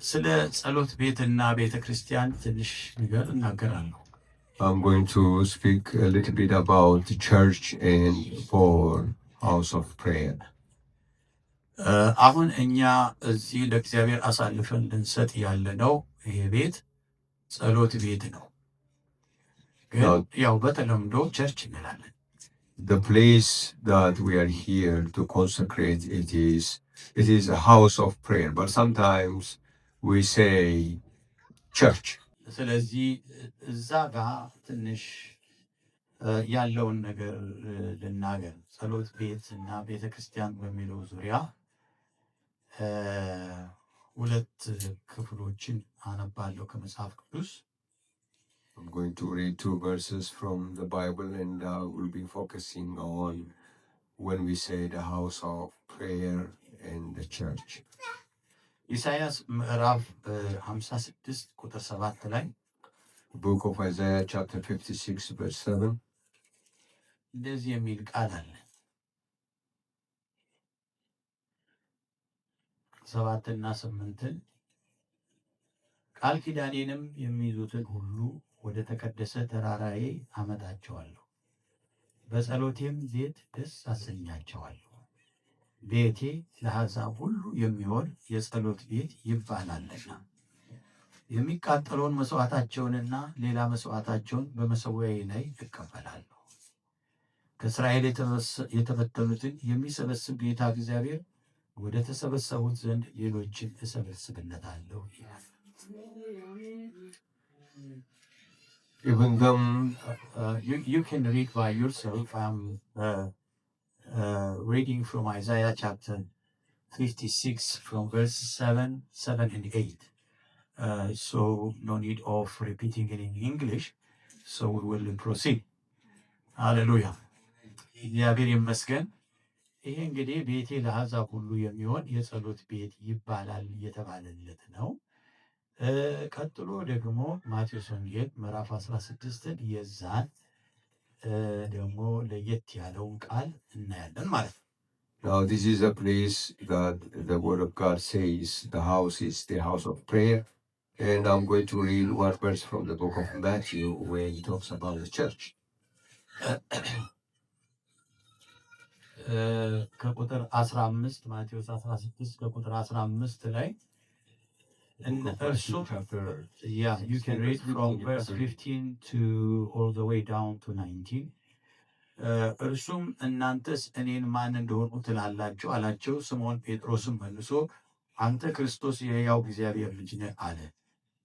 ስለ ጸሎት ቤትና ቤተ ክርስቲያን ትንሽ ነገር እናገራለሁ። I'm going to speak a little bit about the church and for house of prayer. አሁን እኛ እዚህ ለእግዚአብሔር አሳልፈን ልንሰጥ ያለነው ይሄ ቤት ጸሎት ቤት ነው። ግን ያው በተለምዶ ቸርች እንላለን። The place that we are here to consecrate, it is a house of prayer, but sometimes we say church. ስለዚህ እዛ ጋር ትንሽ ያለውን ነገር ልናገር። ጸሎት ቤት እና ቤተ ክርስቲያን በሚለው ዙሪያ ሁለት ክፍሎችን አነባለሁ ከመጽሐፍ ቅዱስ። I'm going to read 2 verses from the Bible, and we'll be focusing on when we say the house of prayer and the church. ኢሳይያስ ምዕራፍ 56 ቁጥር 7 ላይ Book of Isaiah chapter 56 verse 7 እንደዚህ የሚል ቃል አለ። 7 እና 8 ቃል ኪዳኔንም የሚይዙትን ሁሉ ወደ ተቀደሰ ተራራዬ አመጣቸዋለሁ፣ በጸሎቴም ቤት ደስ አሰኛቸዋለሁ። ቤቴ ለአሕዛብ ሁሉ የሚሆን የጸሎት ቤት ይባላልና የሚቃጠለውን መስዋዕታቸውንና ሌላ መስዋዕታቸውን በመሠዊያዬ ላይ እቀበላለሁ። ከእስራኤል የተበተኑትን የሚሰበስብ ጌታ እግዚአብሔር ወደ ተሰበሰቡት ዘንድ ሌሎችን እሰበስብለታለሁ ይላል። Even though you can read by yourself. I'm reading from Isaiah chapter 56 from verse 7 and 8. So no need of repeating it in English. So we will proceed. Hallelujah. እግዚአብሔር ይመስገን። ይሄ እንግዲህ ቤቴ ለአሕዛብ ሁሉ የሚሆን የጸሎት ቤት ይባላል እየተባለለት ነው። ቀጥሎ ደግሞ ማቴዎስ ወንጌል ምዕራፍ 16 የዛን ደግሞ ለየት ያለውን ቃል እናያለን ማለት ነው። Now this is a place that the word of God says the house is the house of prayer, and I'm going to read one verse from the book of Matthew where he talks about the church. ከቁጥር 15 ማቴዎስ 16 ከቁጥር 15 ላይ እርሱም you can read from verse 15 to all the way down to 19. እርሱም እናንተስ እኔን ማን እንደሆንኩ ትላላችሁ አላቸው። ስምዖን ጴጥሮስም መልሶ አንተ ክርስቶስ የሕያው እግዚአብሔር ልጅ ነህ አለ።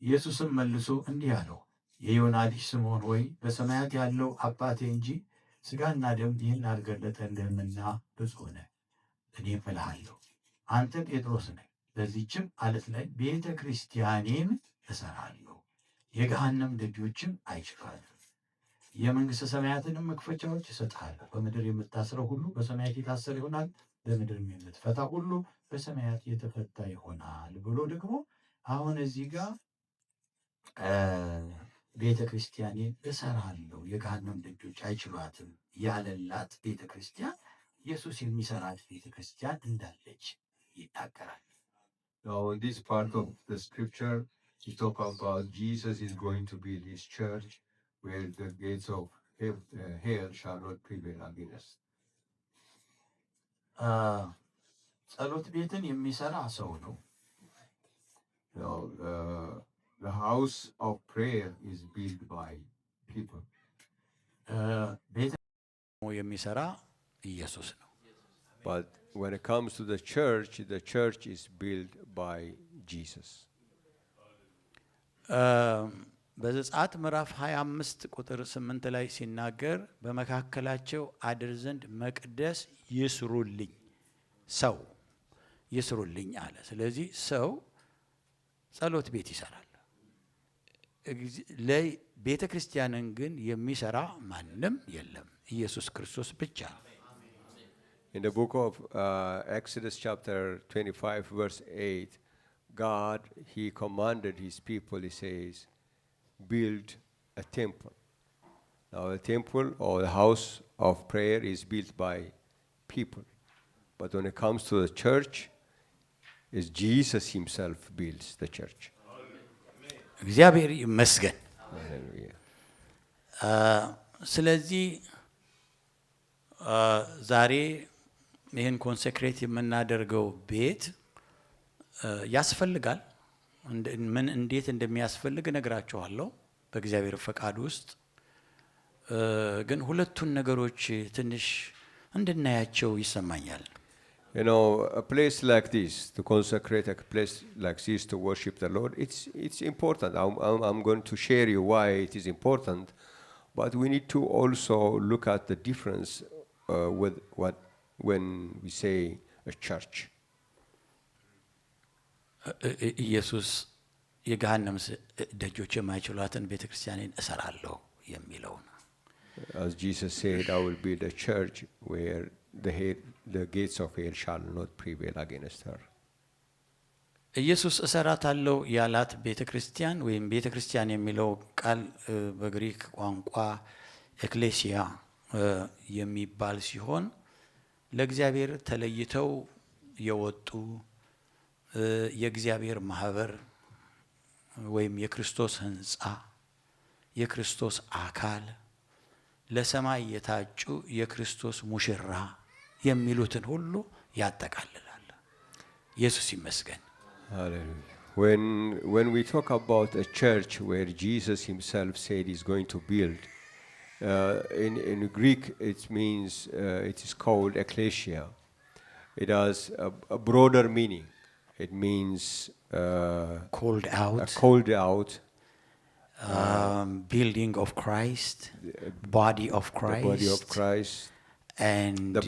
ኢየሱስም መልሶ እንዲህ አለው፣ የዮና ልጅ ስምዖን ሆይ በሰማያት ያለው አባቴ እንጂ ሥጋና ደም ይህን አልገለጠልህምና ብፁዕ ነህ። እኔም እልሃለሁ አንተ ጴጥሮስ ነህ፣ በዚህችም ዓለት ላይ ቤተ ክርስቲያኔን እሠራለሁ፣ የገሃነም ደጆችም አይችሏትም። የመንግሥተ ሰማያትንም መክፈቻዎች እሰጥሃለሁ። በምድር የምታስረው ሁሉ በሰማያት የታሰረ ይሆናል፣ በምድርም የምትፈታ ሁሉ በሰማያት የተፈታ ይሆናል ብሎ ደግሞ አሁን እዚህ ጋር ቤተ ክርስቲያኔን እሠራለሁ የገሃነም ደጆች አይችሏትም ያለላት ቤተ ክርስቲያን ኢየሱስ የሚሠራት ቤተ ክርስቲያን እንዳለች ይናገራል። Now in this part of the scripture he talk about Jesus is going to build his church where the gates of hell shall not prevail against. ጸሎት ቤትን የሚሠራ ሰው ነው። Now the house of prayer is built by people. ቤት የሚሠራ ኢየሱስ ነው። But when it comes to the church is built by Jesus. በዘጸአት ምዕራፍ 25 ቁጥር 8 ላይ ሲናገር በመካከላቸው አድር ዘንድ መቅደስ ይስሩልኝ፣ ሰው ይስሩልኝ አለ። ስለዚህ ሰው ጸሎት ቤት ይሰራል። ለቤተ ክርስቲያንን ግን የሚሰራ ማንም የለም፣ ኢየሱስ ክርስቶስ ብቻ። In the book of Exodus chapter 25 verse 8, God, he commanded his people, he says, build a temple. Now a temple or the house of prayer is built by people. But when it comes to the church, is Jesus himself builds the church. እግዚአብሔር ይመስገን። Hallelujah. ስለዚህ ዛሬ ይህን ኮንሰክሬት የምናደርገው ቤት ያስፈልጋል። ምን እንዴት እንደሚያስፈልግ እነግራችኋለሁ በእግዚአብሔር ፈቃድ ውስጥ። ግን ሁለቱን ነገሮች ትንሽ እንድናያቸው ይሰማኛል። You know, a place like this, to consecrate a place like this to worship the Lord, it's important. I'm going to share you why it is important, but we need to also look at the difference with what when we say a church. ኢየሱስ የገሃነም ደጆች የማይችሏትን ቤተክርስቲያንን እሰራለሁ የሚለው ነው። As Jesus said, I will build a church where the gates of hell shall not prevail against her. ኢየሱስ እሰራታለሁ ያላት ቤተክርስቲያን ወይም ቤተክርስቲያን የሚለው ቃል በግሪክ ቋንቋ ኤክሌሲያ የሚባል ሲሆን ለእግዚአብሔር ተለይተው የወጡ የእግዚአብሔር ማህበር ወይም የክርስቶስ ሕንጻ የክርስቶስ አካል ለሰማይ የታጩ የክርስቶስ ሙሽራ የሚሉትን ሁሉ ያጠቃልላል። ኢየሱስ ይመስገን። Hallelujah. When we talk about a church where Jesus himself said he's going to build, in Greek it means it is called ecclesia. It has a broader meaning. It means called out. Building of Christ, body of Christ, the body of Christ, and the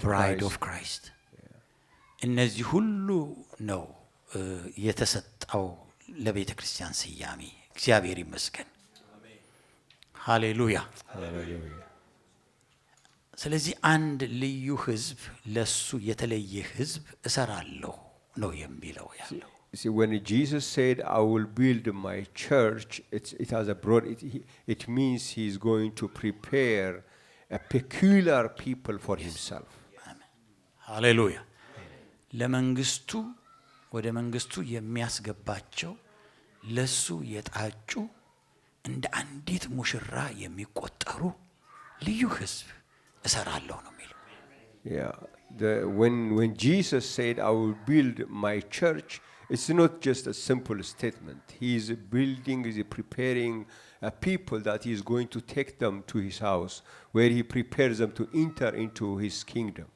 bride of Christ. እነዚህ ሁሉ ነው የተሰጠው ለቤተ ክርስቲያን ስያሜ። እግዚአብሔር ይመስገን። ሃሌሉያ። ስለዚህ አንድ ልዩ ህዝብ ለሱ የተለየ ህዝብ እሰራለሁ ነው የሚለው ያለው። See, when Jesus said, I will build my church, it has a broad, it means he's going to prepare a peculiar people for himself. ሃሌሉያ። ለመንግስቱ ወደ መንግስቱ የሚያስገባቸው ለሱ የጣጩ እንደ አንዲት ሙሽራ የሚቆጠሩ ልዩ ህዝብ እሰራለሁ ነው የሚለው። Yeah. When Jesus said, I will build my church, it's not just a simple statement. He is building, he is preparing a people that he is going to take them to his house, where he prepares them to enter into his kingdom.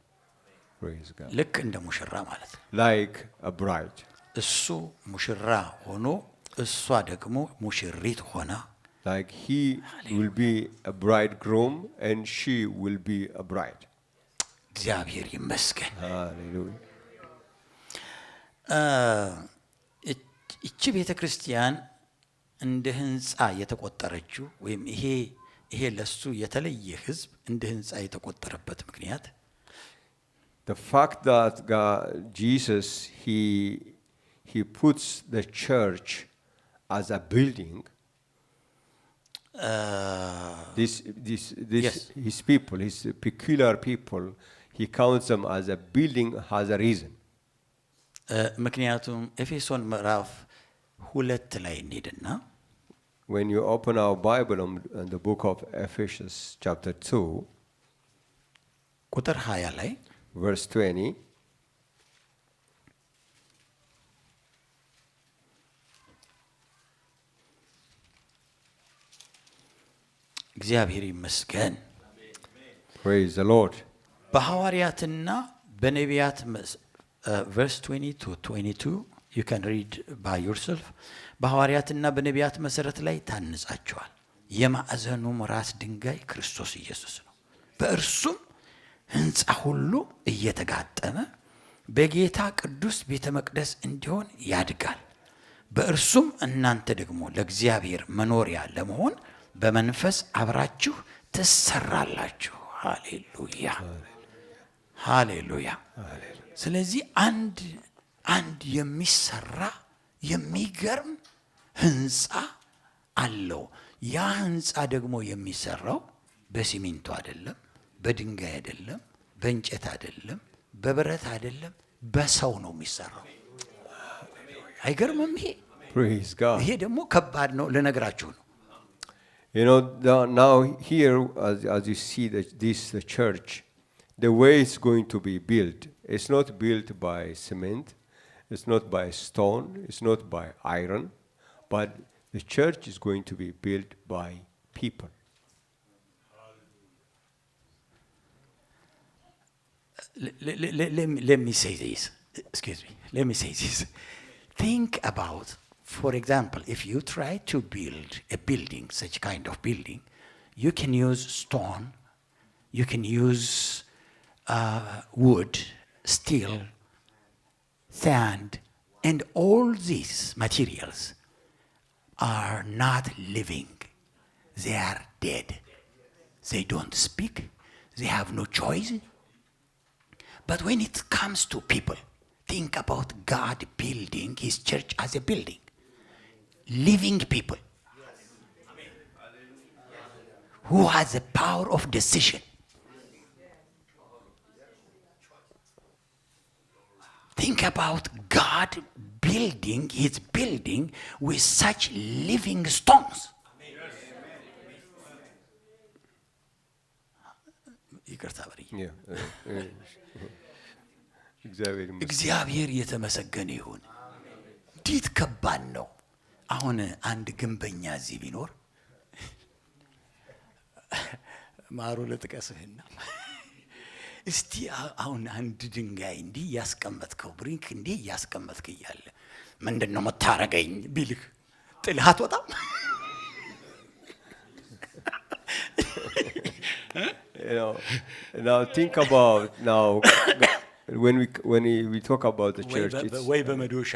Praise God. ልክ እንደ ሙሽራ ማለት ነው። Like a bride. እሱ ሙሽራ ሆኖ እሷ ደግሞ ሙሽሪት ሆና Like he will be a bridegroom and she will be a bride. እግዚአብሔር ይመስገን። Hallelujah. እቺ ቤተ ክርስቲያን እንደ ህንጻ የተቆጠረችው ወይም ይሄ ለሱ የተለየ ህዝብ እንደ ህንጻ የተቆጠረበት ምክንያት the fact that Jesus he puts the church as a building. Yes. His people, his peculiar people, he counts them as a building has a reason. ምክንያቱም ኤፌሶን ምዕራፍ 2 ላይ እንሄድና when you open our Bible in the book of Ephesians chapter 2 ቁጥር 20 ላይ verse 20, እግዚአብሔር ይመስገን። praise the Lord. በሐዋርያትና በነቢያት verse 20 to 22 you can read by yourself. በሐዋርያትና በነቢያት መሰረት ላይ ታንጻቸዋል። የማዕዘኑም ራስ ድንጋይ ክርስቶስ ኢየሱስ ነው። በእርሱም ሕንጻ ሁሉ እየተጋጠመ በጌታ ቅዱስ ቤተ መቅደስ እንዲሆን ያድጋል። በእርሱም እናንተ ደግሞ ለእግዚአብሔር መኖሪያ ለመሆን በመንፈስ አብራችሁ ትሰራላችሁ። ሃሌሉያ ሃሌሉያ። ስለዚህ አንድ የሚሰራ የሚገርም ሕንጻ አለው። ያ ሕንጻ ደግሞ የሚሰራው በሲሚንቶ አይደለም፣ በድንጋይ አይደለም፣ በእንጨት አይደለም፣ በብረት አይደለም፣ በሰው ነው የሚሰራው። አይገርምም? Praise God. ይሄ ደግሞ ከባድ ነው ልነግራችሁ ነው። You know, now here, as you see the church, the way it's going to be built, it's not built by cement, it's not by stone, it's not by iron, but the church is going to be built by people. Let me say this. Excuse me. Let me say this. Think about, for example, if you try to build a building, such kind of building, you can use stone, you can use wood, steel, sand, and all these materials are not living. They are dead. They don't speak. They have no choice. But when it comes to people, think about God building his church as a building. Living people who has the power of decision. Think about God building his building with such living stones. እግዚአብሔር የተመሰገነ ይሁን። እንዴት ከባድ ነው። አሁን አንድ ግንበኛ እዚህ ቢኖር ማሩ ለጥቀስህና እስቲ አሁን አንድ ድንጋይ እንዲህ ያስቀመጥከው ብሪክ እንዲህ ያስቀመጥክ እያለ ምንድነው መታረገኝ ቢልህ ጥልህ አትወጣም? You know, now think about when we talk about the church, ወይ በመዶሻ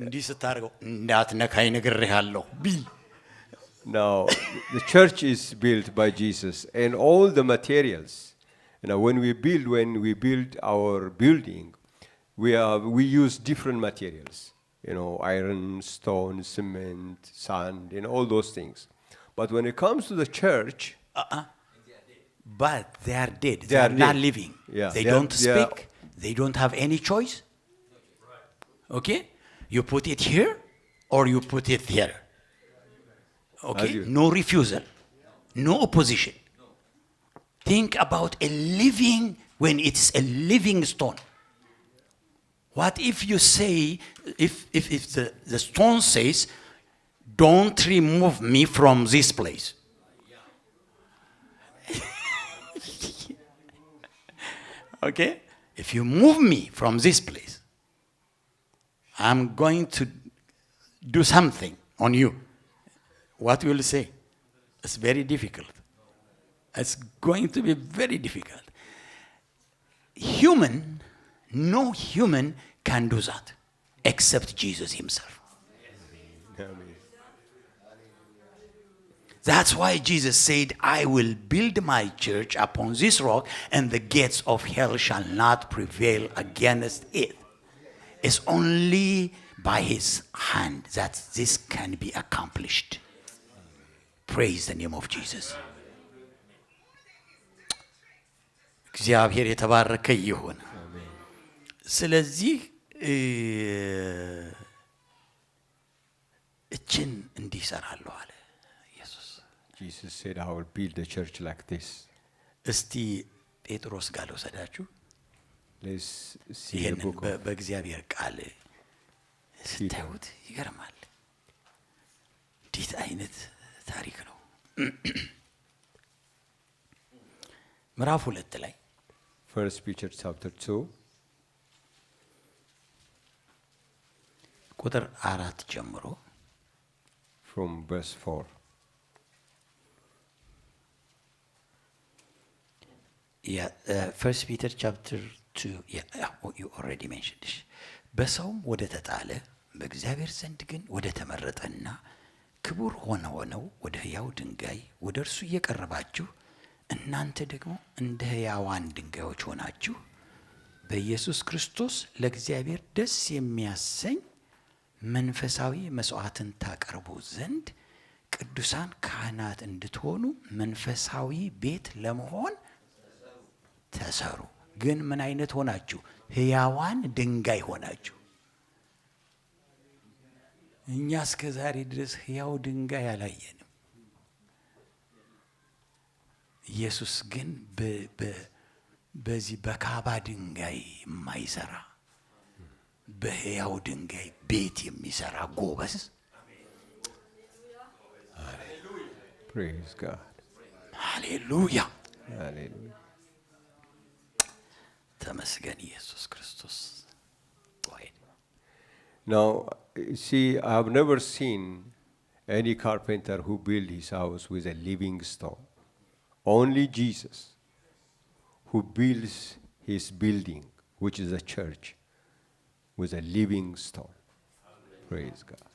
እንዲህ ስታረገው እንዳትነካይ ነግሬሃለሁ ቢል. Now the church is built by Jesus, and all the materials, you know, when we build our building, we use different materials, you know, iron, stone, cement, sand, and all those things. But when it comes to the church, but they are dead. They are not living. Yeah, they don't speak. They don't have any choice. Okay? You put it here or you put it here. Okay? No refusal. No opposition. Think about a living, when it's a living stone. What if you say, if the stone says, don't remove me from this place? Okay? If you move me from this place, I'm going to do something on you. What will you say? It's very difficult. It's going to be very difficult. No human can do that except Jesus himself. Amen. That's why Jesus said, I will build my church upon this rock, and the gates of hell shall not prevail against it. It's only by his hand that this can be accomplished. Praise the name of Jesus. እግዚአብሔር የተባረከ ይሁን። ስለዚህ እችን እንዲሰራለሁ አለ ኢየሱስ። Jesus said, I will build the church like this. እስቲ ጴጥሮስ ጋር ልውሰዳችሁ። Let's see the ይሄንን book of በእግዚአብሔር ቃል ስታዩት ይገርማል። እንዴት አይነት ታሪክ ነው። ምዕራፍ 2 ላይ 1 Peter chapter 2 ቁጥር 4 ጀምሮ from verse 4. Yeah, 1 Peter chapter 2. Yeah, you already mentioned this. በሰውም ወደ ተጣለ በእግዚአብሔር ዘንድ ግን ወደ ተመረጠና ክቡር ሆነው ወደ ሕያው ድንጋይ ወደ እርሱ እየቀረባችሁ እናንተ ደግሞ እንደ ሕያዋን ድንጋዮች ሆናችሁ በኢየሱስ ክርስቶስ ለእግዚአብሔር ደስ የሚያሰኝ መንፈሳዊ መስዋዕትን ታቀርቡ ዘንድ ቅዱሳን ካህናት እንድትሆኑ መንፈሳዊ ቤት ለመሆን ተሰሩ። ግን ምን አይነት ሆናችሁ? ሕያዋን ድንጋይ ሆናችሁ። እኛ እስከ ዛሬ ድረስ ሕያው ድንጋይ አላየንም። ኢየሱስ ግን በዚህ በካባ ድንጋይ የማይሰራ በሕያው ድንጋይ ቤት የሚሰራ ጎበዝ። Praise God. ሃሌሉያ Hallelujah. ተመስገን ኢየሱስ ክርስቶስ። Now, see, I have never seen any carpenter who built his house with a living stone. Only Jesus, who builds his building, which is a church, with a living stone. Praise God.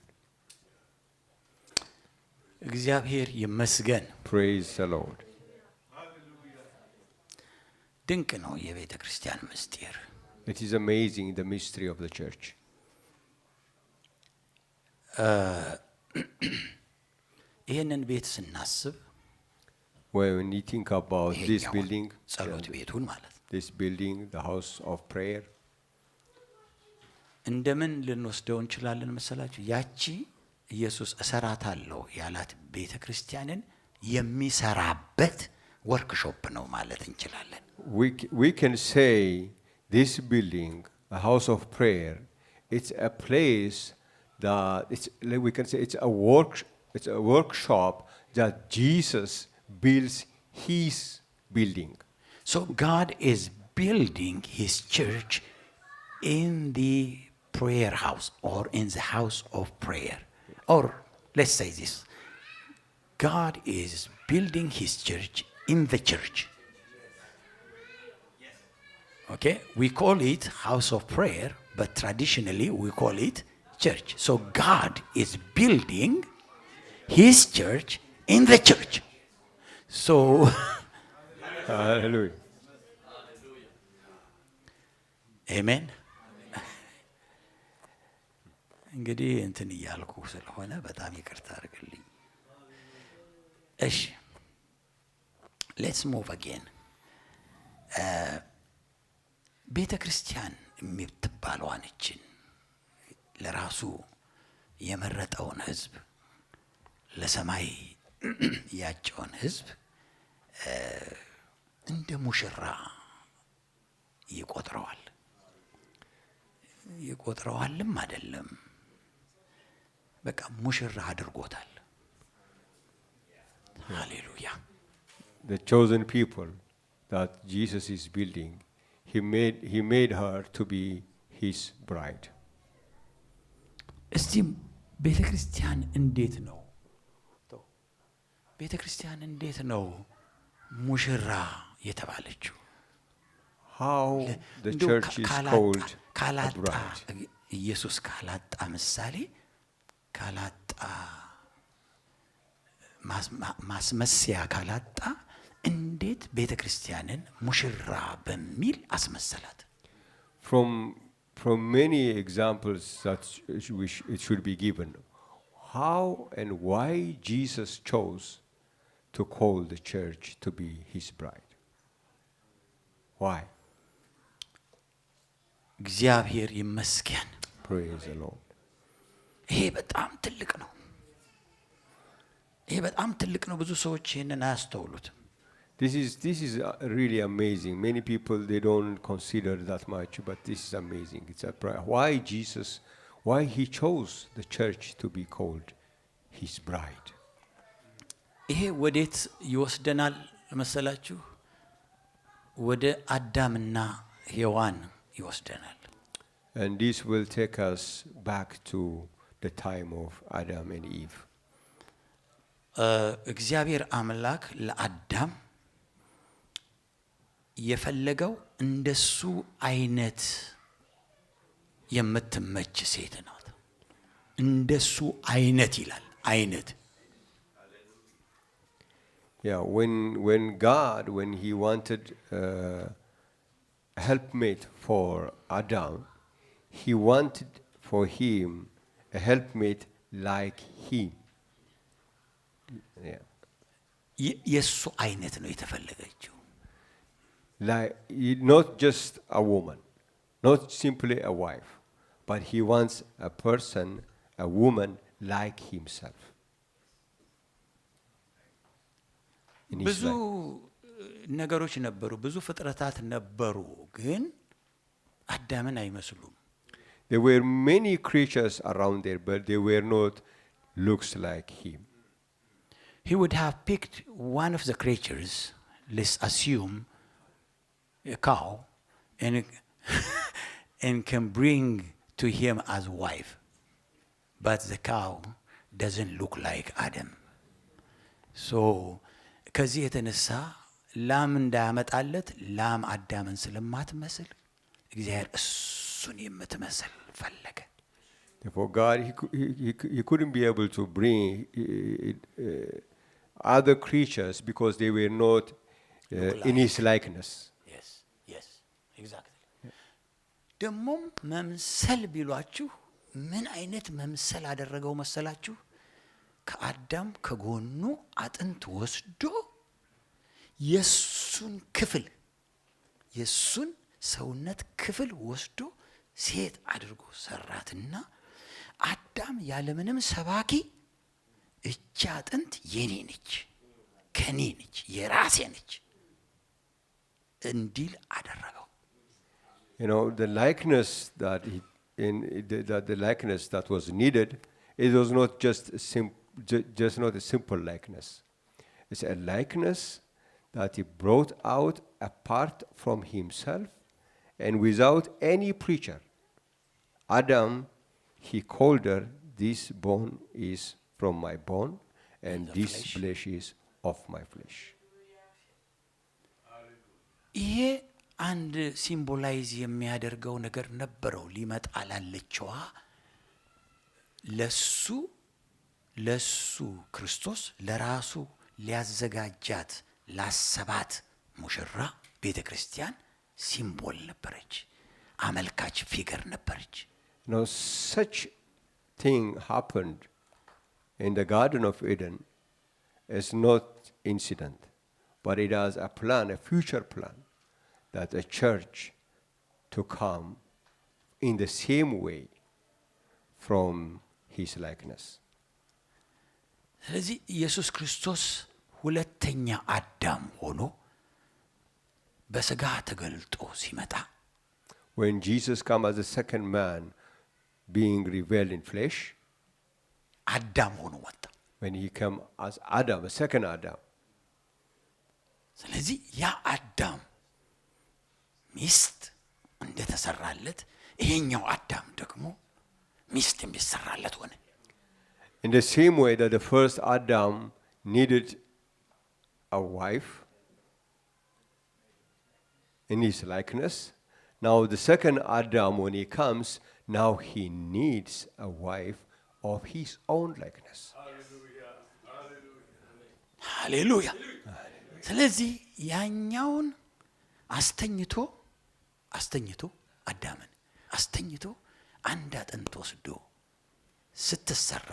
እግዚአብሔር ይመስገን። Praise the Lord. ድንቅ ነው የቤተ ክርስቲያን ምስጢር። It is amazing, the mystery of the church. ይህንን ቤት ስናስብ When you think about this ይሄኛውን building, ጸሎት ቤቱን ማለት ነው this building, the house of prayer, እንደምን ልንወስደው እንችላለን መሰላችሁ? ያቺ ኢየሱስ እሰራታለሁ ያላት ቤተ ክርስቲያንን የሚሰራበት ወርክሾፕ ነው ማለት እንችላለን። we can say this building, a house of prayer, it's a place that we can say it's a workshop that Jesus builds his building. So God is building his church in the prayer house or in the house of prayer. Or let's say this. God is building his church in the church. Okay? We call it house of prayer, but traditionally we call it church. So God is building his church in the church. So Hallelujah. Amen. እንግዲህ እንትን እያልኩ ስለሆነ በጣም ይቅርታ አድርግልኝ። እሺ ሌትስ ሙቭ አጌን። ቤተ ክርስቲያን የምትባለዋን እችን ለራሱ የመረጠውን ህዝብ ለሰማይ ያጨውን ህዝብ እንደ ሙሽራ ይቆጥረዋልም አይደለም፣ በቃ ሙሽራ አድርጎታል። ሃሌሉያ። The chosen people that Jesus is building, he made her to be his bride. እስቲ ቤተ ክርስቲያን እንዴት ነው ሙሽራ የተባለችው? How the church is called a bride. ኢየሱስ ካላጣ ምሳሌ ካላጣ ማስመሰያ ካላጣ እንዴት ቤተ ክርስቲያንን ሙሽራ በሚል አስመሰላት? From many examples that it should be given, how and why Jesus chose to call the church to be his bride. Why? እግዚአብሔር ይመስገን። Praise the Lord. ይሄ በጣም ትልቅ ነው። ብዙ ሰዎች ይሄንን አያስተውሉትም። This is really amazing. Many people, they don't consider that much, but this is amazing. It's a why he chose the church to be called his bride. ይሄ ወዴት ይወስደናል መሰላችሁ? ወደ አዳምና ሔዋን ይወስደናል። And this will take us back to the time of Adam and Eve. እግዚአብሔር አምላክ ለአዳም የፈለገው እንደሱ አይነት የምትመች ሴት ናት። እንደሱ አይነት ይላል። አይነት Yeah, when he wanted a helpmate for Adam, he wanted for him a helpmate like him. Yeah. የሱ አይነት ነው የተፈለገችው። Like not just a woman, not simply a wife, but he wants a person, a woman like himself. In his ብዙ life. ነገሮች ነበሩ፣ ብዙ ፍጥረታት ነበሩ፣ ግን አዳምን አይመስሉም። There were many creatures around there, but they were not looks like him. He would have picked one of the creatures, let's assume a cow, and can bring to him as wife. But the cow doesn't look like Adam. So, ከዚህ የተነሳ ላም እንዳያመጣለት ላም አዳምን ስለማትመስል እግዚአብሔር እሱን የምትመስል ፈለገ። Therefore, God, he couldn't be able to bring other creatures because they were not in his likeness. Yes, exactly. ደግሞም መምሰል ቢሏችሁ ምን አይነት መምሰል አደረገው መሰላችሁ? ከአዳም ከጎኑ አጥንት ወስዶ የሱን ክፍል የሱን ሰውነት ክፍል ወስዶ ሴት አድርጎ ሰራትና አዳም ያለምንም ሰባኪ እቺ አጥንት የኔ ነች፣ ከኔ ነች፣ የራሴ ነች እንዲል አደረገው። You know, the likeness that the likeness that was needed, it was not just not a simple likeness. It's a likeness that he brought out apart from himself and without any preacher. Adam, he called her, this bone is from my bone, and this flesh is of my flesh. ይሄ አንድ ሲምቦላይዝ የሚያደርገው ነገር ነበረው። ሊመጣ ላለችዋ ለሱ ክርስቶስ ለራሱ ሊያዘጋጃት ላሰባት ሙሽራ ቤተ ክርስቲያን ሲምቦል ነበረች፣ አመልካች ፊገር ነበረች። Now, such thing happened in the Garden of Eden is not incident, but it has a plan, a future plan, that a church to come in the same way from his likeness. ስለዚህ ኢየሱስ ክርስቶስ ሁለተኛ አዳም ሆኖ በሥጋ ተገልጦ ሲመጣ When Jesus came as a second man being revealed in flesh, አዳም ሆኖ ወጣ። when he came as Adam, a second Adam, ስለዚህ ያ አዳም ሚስት እንደተሰራለት ይሄኛው አዳም ደግሞ ሚስት የሚሰራለት ሆነ። in the same way that the first Adam needed a wife in his likeness, now the second Adam, when he comes, now he needs a wife of his own likeness. ሃሌሉያ። ስለዚህ ያኛውን አስተኝቶ አዳምን አስተኝቶ አንድ አጥንት ወስዶ ስትሰራ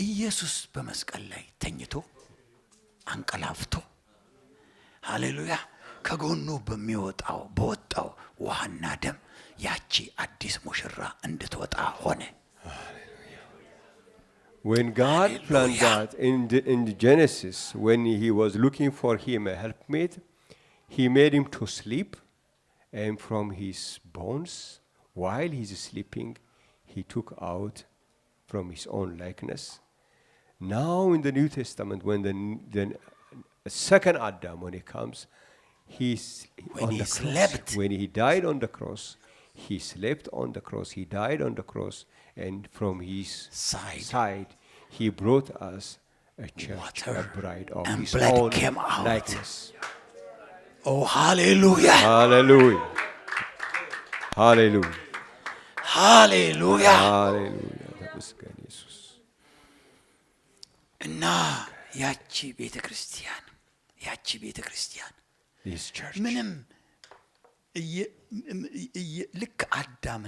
ኢየሱስ በመስቀል ላይ ተኝቶ አንቀላፍቶ ሃሌሉያ ከጎኑ በወጣው ውሃና ደም ያቺ አዲስ ሙሽራ እንድትወጣ ሆነ። When God planned that in Genesis, when he was looking for him a helpmate, he made him to sleep, and from his bones, while he's sleeping, he took out from his own likeness. Now in the New Testament, when the second Adam, when he comes, when he died on the cross, he slept on the cross, he died on the cross, and from his side he brought us a church, a bride of his own likeness. Oh, hallelujah! Hallelujah! Hallelujah! Hallelujah! Hallelujah! ተመስገን ኢየሱስ። እና ያቺ ቤተ ክርስቲያን this church, ምንም ልክ አዳም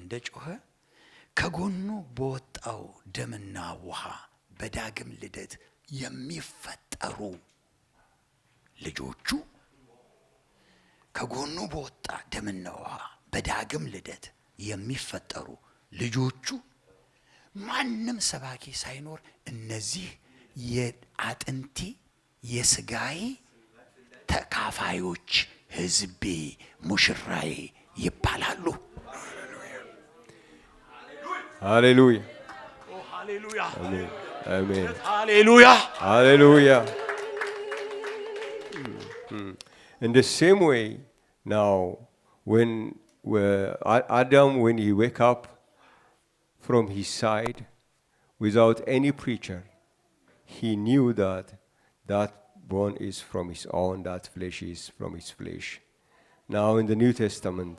እንደጮኸ ከጎኑ በወጣው ደምና ውሃ በዳግም ልደት የሚፈጠሩ ልጆቹ ከጎኑ በወጣ ደምና ውሃ በዳግም ልደት የሚፈጠሩ ልጆቹ ማንም ሰባኪ ሳይኖር እነዚህ የአጥንቴ የስጋዬ ተካፋዮች ህዝቤ ሙሽራዬ ይባላሉ። Hallelujah. Oh, hallelujah. Amen. Amen. Hallelujah. Hallelujah. In the same way, now, when Adam, when he wake up from his side without any preacher, he knew that that bone is from his own, that flesh is from his flesh. Now in the New Testament,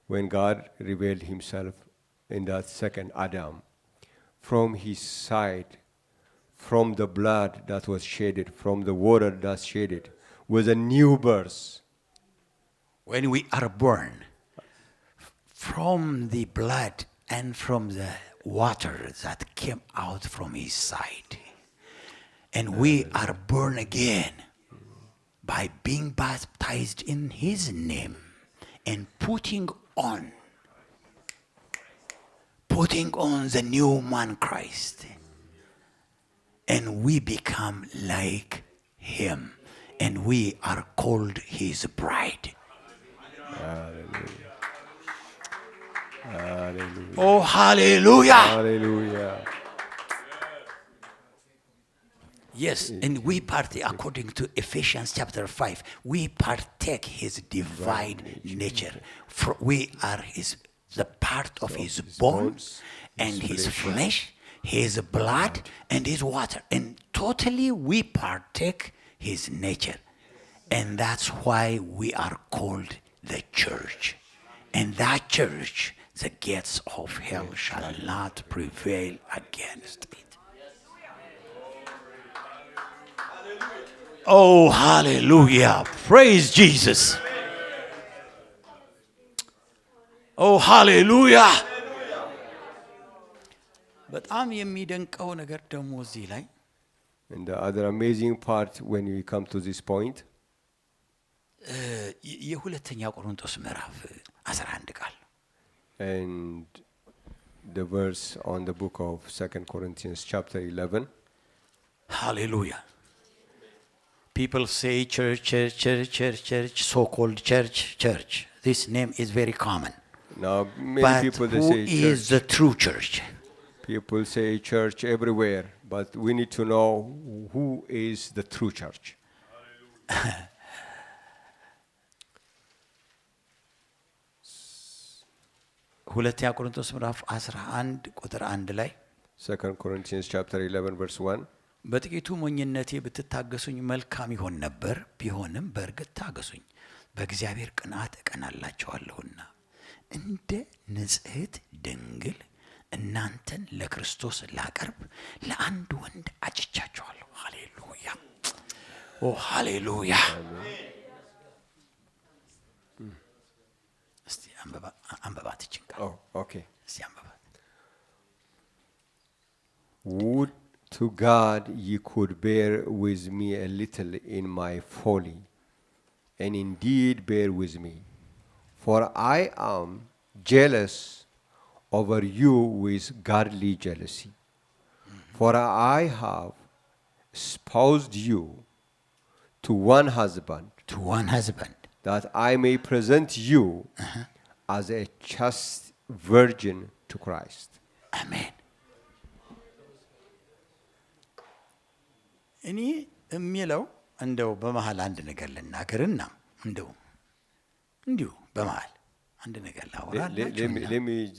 when God revealed himself in that second Adam, from his side, from the blood that was shedded, from the water that shedded, was a new birth. When we are born from the blood and from the water that came out from his side, and we are born again by being baptized in his name and putting on the new man Christ, and we become like him, and we are called his bride. Hallelujah. Hallelujah. Oh, hallelujah. Hallelujah. Yes, and we partake, according to Ephesians chapter 5, we partake his divine nature. We are the part of his bone and his flesh, his blood and his water. And totally we partake his nature. And that's why we are called the church. And that church, the gates of hell shall not prevail against it. Oh, hallelujah. Praise Jesus. Oh, hallelujah. በጣም የሚደንቀው ነገር ደግሞ እዚህ ላይ And the other amazing part when we come to this point, የሁለተኛ ቆሮንቶስ ምዕራፍ 11 ቃል and the verse on the book of 2 Corinthians chapter 11. Hallelujah. People say church, church, church, church, church, so-called church, church. This name is very common. Now many But people they who say is church. the true church? People say church everywhere, but we need to know who is the true church. ሁለተኛ ቆሮንቶስ ምዕራፍ 11 ቁጥር 1 ላይ 2 Corinthians chapter 11 verse 1. በጥቂቱ ሞኝነቴ ብትታገሱኝ መልካም ይሆን ነበር፣ ቢሆንም በእርግጥ ታገሱኝ፣ በእግዚአብሔር ቅንዓት እቀናላችኋለሁና እንደ ንጽሕት ድንግል እናንተን ለክርስቶስ ላቀርብ ለአንድ ወንድ አጭቻችኋለሁ። ሃሌሉያ ኦ ሃሌሉያ። እስቲ አንበባት ይችላል። Oh, okay. እስቲ አንበባት። Would to God ye could bear with me a little in my folly, and indeed bear with me, for I am jealous over you with godly jealousy. For I have espoused you to one husband, that I may present you as a chaste virgin to Christ. አሜን። እኔ የሚለው እንደው በመሃል አንድ ነገር ልናገርና እንዲሁ በመሃል አንድ ነገር ላወራላችሁ።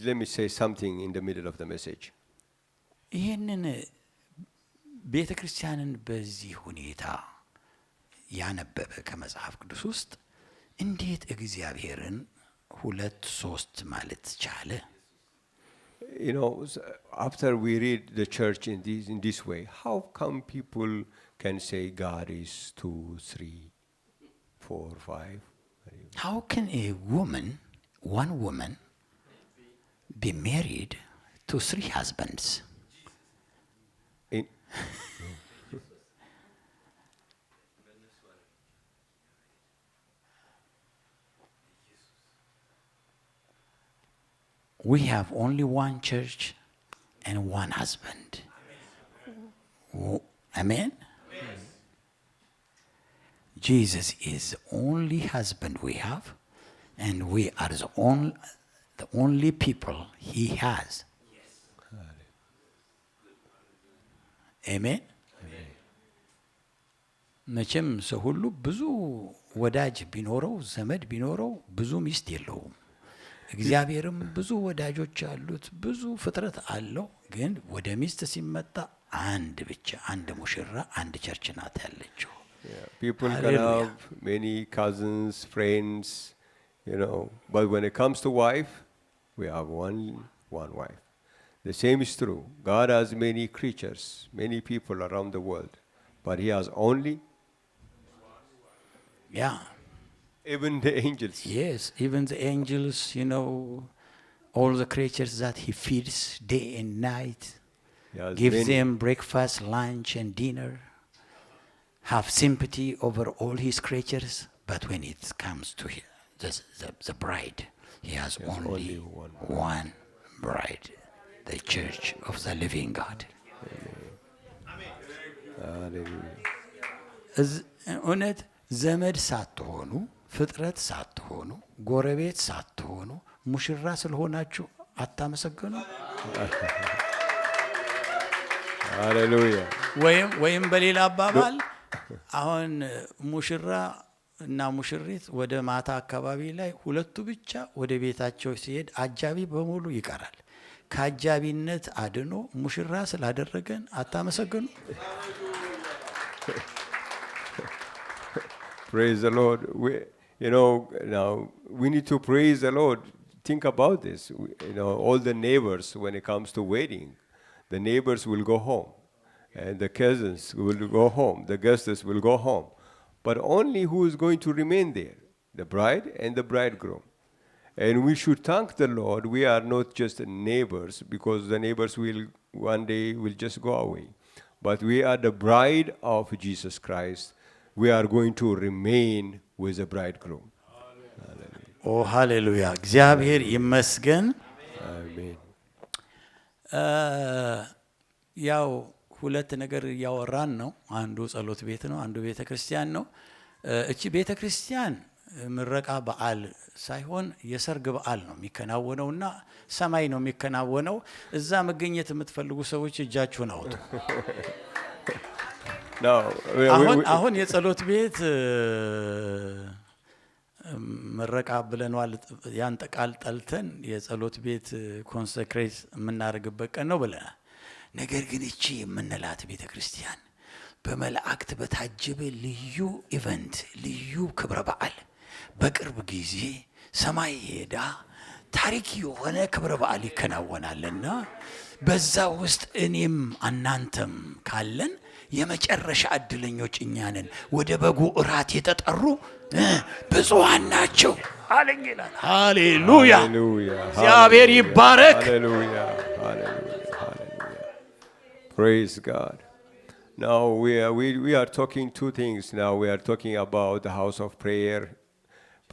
Let me say something in the middle of the message. ይህንን ቤተ ክርስቲያንን በዚህ ሁኔታ ያነበበ ከመጽሐፍ ቅዱስ ውስጥ እንዴት እግዚአብሔርን ሁለት ሶስት ማለት ቻለ? You know, after we read the church in this way, how come people can say God is 2, 3, 4, 5? How can one woman, be married to 3 husbands? we have only one church and one husband. Amen? Jesus is the only husband we have, and we are the only people he has. Amen? መቼም ሰው ሁሉ ብዙ ወዳጅ ቢኖረው ዘመድ ቢኖረው ብዙ ሚስት የለውም። እግዚአብሔርም ብዙ ወዳጆች አሉት፣ ብዙ ፍጥረት አለው። ግን ወደ ሚስት ሲመጣ አንድ ብቻ አንድ ሙሽራ አንድ ቸርች ናት ያለችው። People can have many cousins, friends, but when it comes to wife, we have one wife. The same is true. God has many creatures, many people around the world, but he has only even the angels. Yes, even the angels, all the creatures that he feeds day and night, gives them breakfast, lunch, and dinner, have sympathy over all his creatures. But when it comes to the bride, he has only one bride, the church of the living God. እውነት ዘመድ ሳትሆኑ ፍጥረት ሳትሆኑ ጎረቤት ሳትሆኑ ሙሽራ ስለሆናችሁ አታመሰግኑ? ሃሌሉያ። ወይም በሌላ አባባል አሁን ሙሽራ እና ሙሽሪት ወደ ማታ አካባቢ ላይ ሁለቱ ብቻ ወደ ቤታቸው ሲሄድ አጃቢ በሙሉ ይቀራል። ከአጃቢነት አድኖ ሙሽራ ስላደረገን አታመሰግኑ? Praise the Lord. Now we need to praise the Lord. Think about this. All the neighbors, when it comes to wedding, the neighbors will go home, and the cousins will go home, the guests will go home. But only who is going to remain there? The bride and the bridegroom. And we should thank the Lord. We are not just neighbors, because the neighbors will one day will just go away. But we are the bride of Jesus Christ. We are going to remain with the bridegroom. Oh, hallelujah. እግዚአብሔር ይመስገን። Amen. ያው ሁለት ነገር እያወራን ነው። አንዱ ጸሎት ቤት ነው፣ አንዱ ቤተ ክርስቲያን ነው። እቺ ቤተ ክርስቲያን ምረቃ በዓል ሳይሆን የሰርግ በዓል ነው የሚከናወነውና ሰማይ ነው የሚከናወነው። እዛ መገኘት የምትፈልጉ ሰዎች እጃችሁን አውጡ። አሁን የጸሎት ቤት ምረቃ ብለናል። ያን ቃል ጠልተን የጸሎት ቤት ኮንሰክሬት የምናደርግበት ቀን ነው ብለናል። ነገር ግን እቺ የምንላት ቤተ ክርስቲያን በመላእክት በታጀበ ልዩ ኢቨንት ልዩ ክብረ በዓል በቅርብ ጊዜ ሰማይ ሄዳ ታሪክ የሆነ ክብረ በዓል ይከናወናልና በዛ ውስጥ እኔም እናንተም ካለን የመጨረሻ እድለኞች እኛ ነን። ወደ በጉ እራት የተጠሩ ብፁዓን ናቸው አለኝ ይላል። ሃሌሉያ እግዚአብሔር ይባረክ። ሃሌሉያ Praise God. Now we are talking two things. Now we are talking about the house of prayer.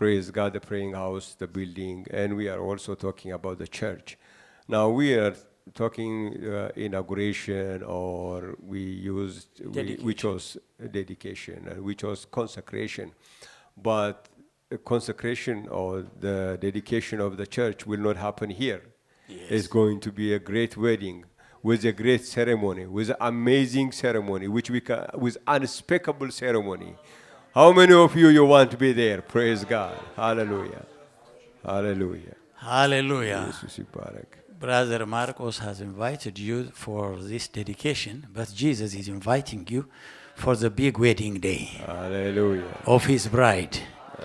Praise God, the praying house, the building, and we are also talking about the church. Now we are talking inauguration, or we chose dedication, and we chose consecration. But the consecration or the dedication of the church will not happen here. Yes. It's going to be a great wedding with a great ceremony, with an amazing ceremony, with unspeakable ceremony. How many of you want to be there? Praise God. Hallelujah. Hallelujah. Hallelujah. Jesus ይባረክ. Brother Marcos has invited you for this dedication, but Jesus is inviting you for the big wedding day. Hallelujah. Of his bride.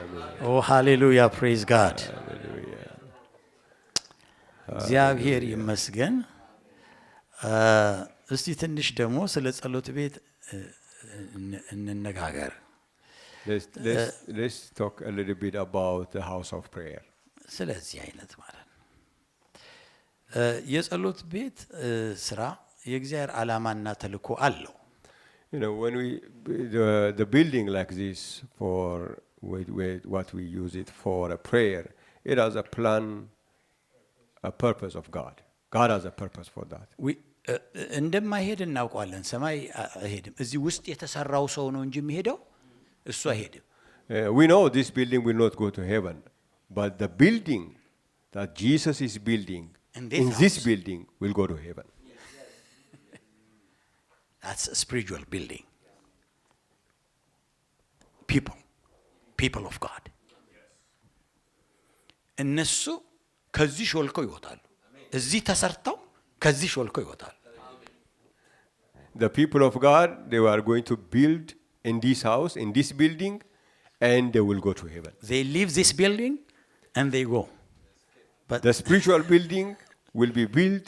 Amen. Oh, hallelujah. Praise God. Hallelujah. እግዚአብሔር ይመስገን። እስቲ ትንሽ ደግሞ ስለ ጸሎት ቤት እንነጋገር። Let's talk a little bit about the house of prayer. ስለዚህ አይነት ማለት ነው። የጸሎት ቤት ስራ የእግዚአብሔር ዓላማና ተልእኮ አለው። When the building like this, for what we use it for a prayer, it has a plan, a purpose of God. God has a purpose for that. እንደማይሄድ እናውቀዋለን። ሰማይ አይሄድም። እዚህ ውስጥ የተሰራው ሰው ነው እንጂ የሚሄደው እሱ አይሄድም። We know this building will not go to heaven, but the building that Jesus is building In this house. building will go to heaven. That's a spiritual building. People of God. እነሱ ከዚህ ሾልከው ይወጣሉ። እዚህ ተሰርተው ከዚህ ሾልከው ይወጣሉ። The people of God, they are going to build in this house, in this building, and they will go to heaven. They leave this building and they go. But The spiritual building will be built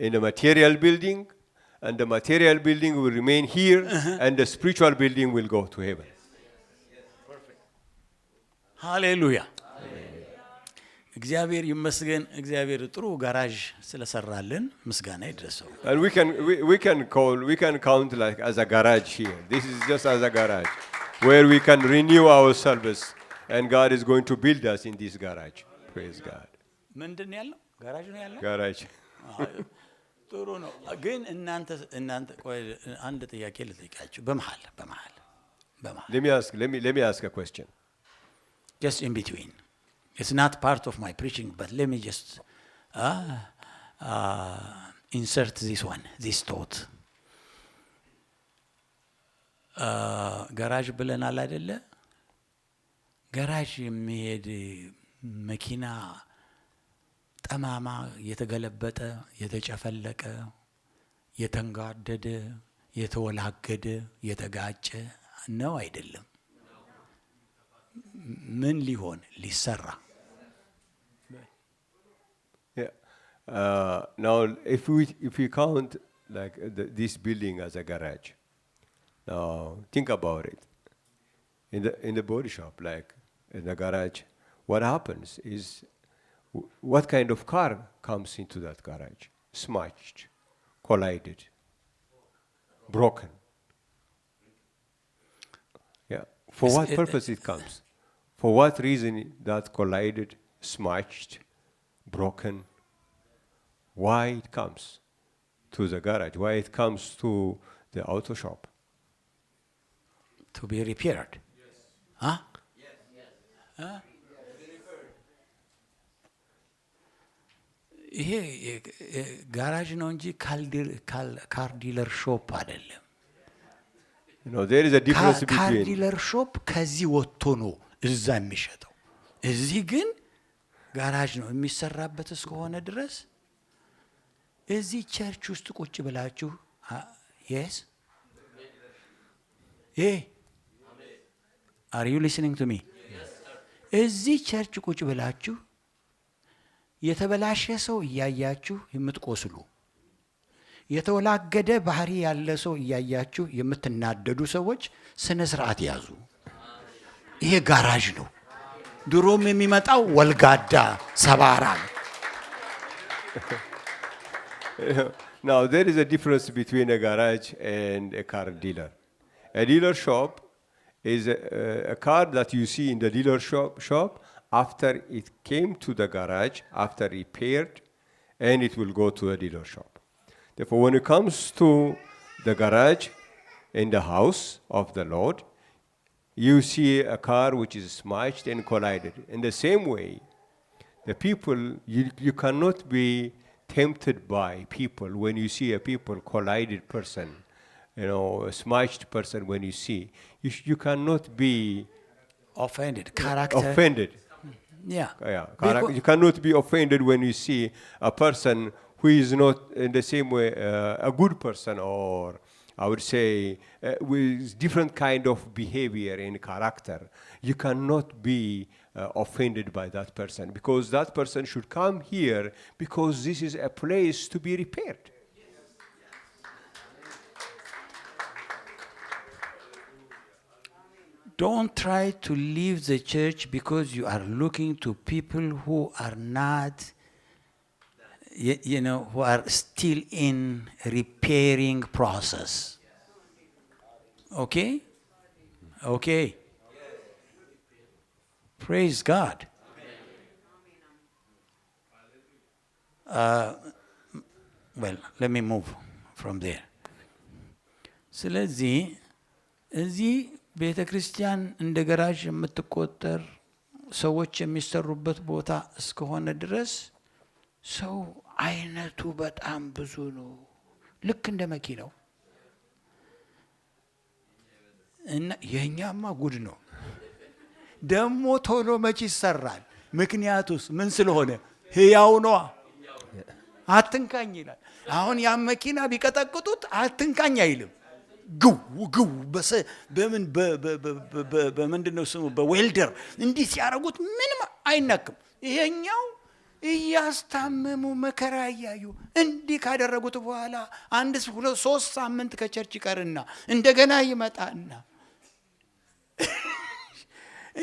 in a material building, and the material building will remain here, and the spiritual building will go to heaven. ሃሌሉያ እግዚአብሔር ይመስገን። እግዚአብሔር ጥሩ ጋራዥ ስለሰራልን ምስጋና ይድረሰው። And we can count like as a garage here. This is just as a garage where we can renew our service, and God is going to build us in this garage. Praise God. ምንድን ያለው ጋራዥ ነው ያለው። Garage. ጥሩ ነው። ግን እናንተ ቆይ አንድ ጥያቄ ልጠይቃችሁ። በመሃል Let me ask a question. just in between. It's not part of my preaching, but let me just insert this thought. ጋራዥ ብለናል አይደለ? ጋራዥ የሚሄድ መኪና ጠማማ የተገለበጠ የተጨፈለቀ የተንጋደደ የተወላገደ የተጋጨ ነው አይደለም። ምን ሊሆን ሊሰራ Now, if we count like this building as a garage, now think about it. In the body shop, like in the garage, what happens is, what kind of car comes into that garage? Smashed, collided, broken. Yeah. For what purpose it comes? For what reason that collided, smashed, broken? Why it comes to the garage? Why it comes to the auto shop? to be repaired. Huh? Huh? ይሄ ጋራጅ ነው እንጂ ካር ዲለር ሾፕ አይደለም። There is a difference ካር between. ዲለር ሾፕ ከዚህ ወጥቶ ነው እዛ የሚሸጠው። እዚህ ግን ጋራጅ ነው የሚሰራበት እስከሆነ ድረስ እዚህ ቸርች ውስጥ ቁጭ ብላችሁ yes are you listening to me? እዚህ ቸርች ቁጭ ብላችሁ የተበላሸ ሰው እያያችሁ የምትቆስሉ፣ የተወላገደ ባህሪ ያለ ሰው እያያችሁ የምትናደዱ ሰዎች ስነ ስርዓት ያዙ። ይሄ ጋራጅ ነው። ድሮም የሚመጣው ወልጋዳ ሰባራ ነው። Now, there is a difference between a garage and a car dealer. A dealer shop is a car that you see in the dealer shop after it came to the garage, after repaired, and it will go to a dealer shop. Therefore, when it comes to the garage in the house of the Lord, you see a car which is smashed and collided. In the same way, the people, you cannot be tempted by people when you see a people collided person, a smashed person. When you see, you cannot be offended. Character. offended. Yeah. You cannot be offended when you see a person who is not in the same way a good person, or I would say with different kind of behavior and character. You cannot be offended by that person, because that person should come here because this is a place to be repaired. Don't try to leave the church because you are looking to people who are not, who are still in repairing process. Okay? Okay. Praise God. well, let me move from there. ስለዚህ እዚህ ቤተ ክርስቲያን እንደ ገራዥ የምትቆጠር ሰዎች የሚሰሩበት ቦታ እስከሆነ ድረስ ሰው አይነቱ በጣም ብዙ ነው። ልክ እንደ መኪናው እና የኛማ ጉድ ነው። ደሞ ቶሎ መች ይሰራል? ምክንያቱስ ምን ስለሆነ? ሕያው ነዋ። አትንካኝ ይላል። አሁን ያ መኪና ቢቀጠቅጡት አትንካኝ አይልም። ግው ግው በምን በምንድነው ስሙ በዌልደር እንዲህ ሲያረጉት ምንም አይናክም። ይሄኛው እያስታመሙ መከራ እያዩ እንዲህ ካደረጉት በኋላ አንድ 2-3 ሳምንት ከቸርች ይቀርና እንደገና ይመጣና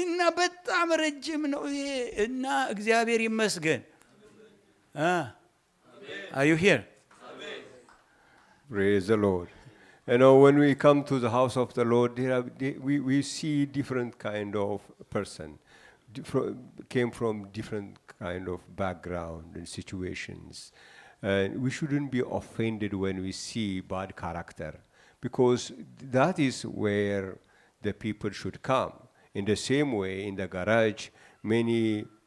እና በጣም ረጅም ነው ይሄ እና እግዚአብሔር ይመስገን። Are you here? Praise the Lord. You know, when we come to the house of the Lord, we see different kind of person, came from different kind of background and situations. And we shouldn't be offended when we see bad character, because that is where the people should come. In the same way, in the garage, many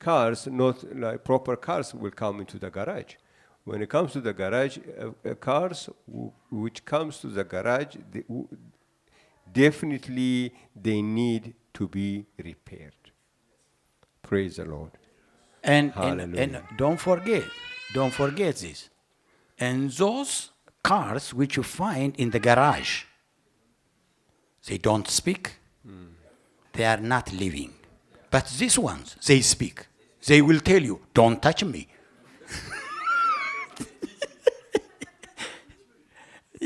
cars, not like proper cars, will come into the garage. When it comes to the garage, cars which comes to the garage, definitely they need to be repaired. Praise the Lord. And don't forget this. And those cars which you find in the garage, they don't speak. They are not living. But these ones, they speak. They will tell you, don't touch me.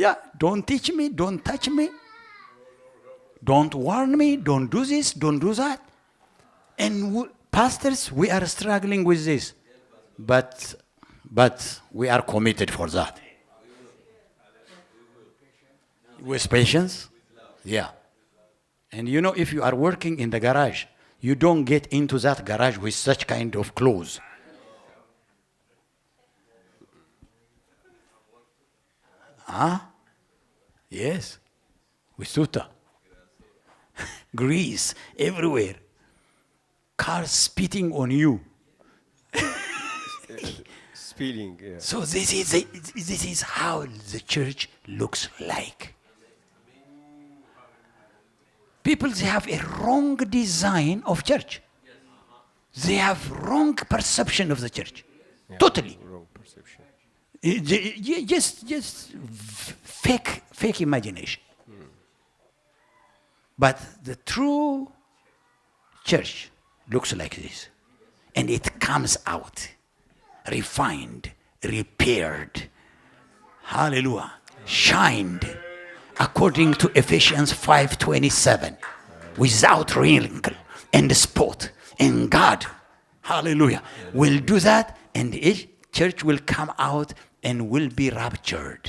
Yeah, don't teach me, don't touch me. Don't warn me, don't do this, don't do that. And pastors, we are struggling with this. But we are committed for that. With patience? Yeah. And you know, if you are working in the garage, you don't get into that garage with such kind of clothes. Yes. With suta. Grease everywhere. Cars spitting on you. Spilling, yeah. So this is how the church looks like. People, they have a wrong design of church. They have wrong perception of the church. Yeah, Totally. wrong perception. Just fake imagination. But the true church looks like this. And it comes out refined, repaired, hallelujah, shined, according to Ephesians 5:27, without wrinkle and spot. And God, hallelujah, will do that, and each church will come out and will be raptured.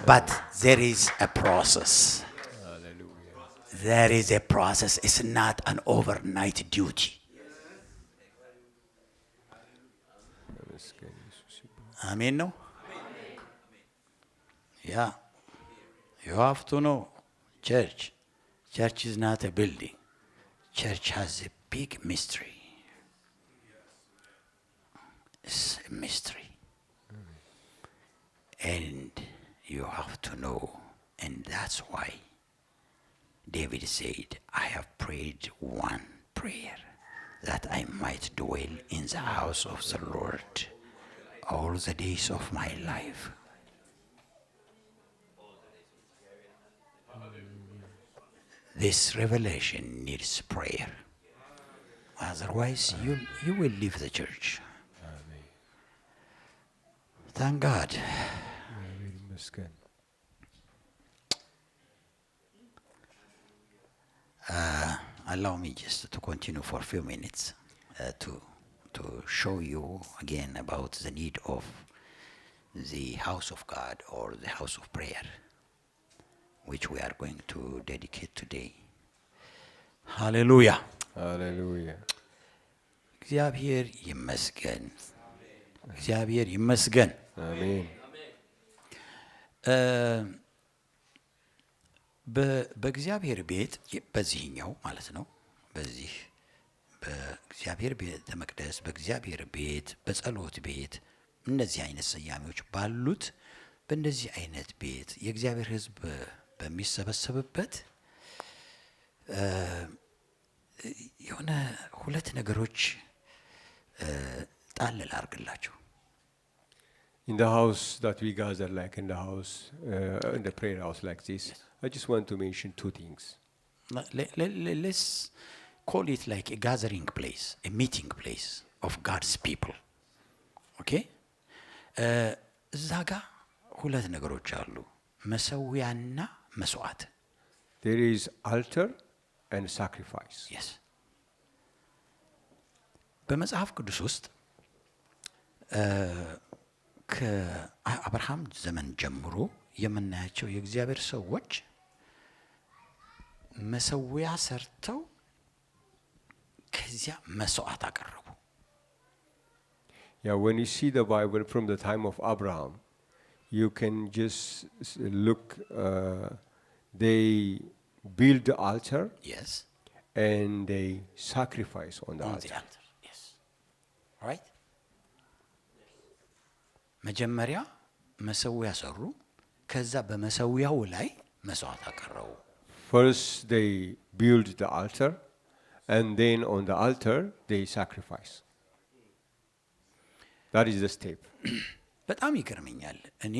But there is a process. There is a process. It's not an overnight duty. Amen, no? Yeah. You have to know, church. Church is not a building. Church has a big mystery. It's a mystery. And you have to know. And that's why David said, I have prayed one prayer, that I might dwell in the house of the Lord all the days of my life. This revelation needs prayer. Otherwise, you will leave the church. Amen. Thank God. Allow me just to continue for a few minutes to show you again about the need of the house of God or the house of prayer, which we are going to dedicate today. Hallelujah. Hallelujah. እግዚአብሔር ይመስገን። እግዚአብሔር ይመስገን። Amen. በእግዚአብሔር ቤት በዚህኛው ማለት ነው። በዚህ በእግዚአብሔር ቤተ መቅደስ፣ በእግዚአብሔር ቤት፣ በጸሎት ቤት እነዚህ አይነት ስያሜዎች ባሉት በእንደዚህ አይነት ቤት የእግዚአብሔር ሕዝብ በሚሰበሰብበት የሆነ ሁለት ነገሮች ጣል ላርግላችሁ። In the house that we gather, like in the house, in the prayer house like this, I just want to mention two things. Let's call it like a gathering place, a meeting place of God's people. Okay? እዛ ጋ ሁለት ነገሮች አሉ፣ መሰዊያና መስዋዕት። There is altar and sacrifice. Yes. በመጽሐፍ ቅዱስ ውስጥ ከአብርሃም ዘመን ጀምሮ የምናያቸው የእግዚአብሔር ሰዎች መሰዊያ ሰርተው ከዚያ መስዋዕት አቀረቡ። Yeah, when you see the Bible from the time of Abraham, you can just look, they build the altar. Yes. And they sacrifice on the On altar. the altar. Yes. Right? መጀመሪያ መሰዊያ ሰሩ፣ ከዛ በመሰዊያው ላይ መስዋዕት አቀረቡ። First they build the altar, and then on the altar they sacrifice. That is the step. በጣም ይገርመኛል። እኔ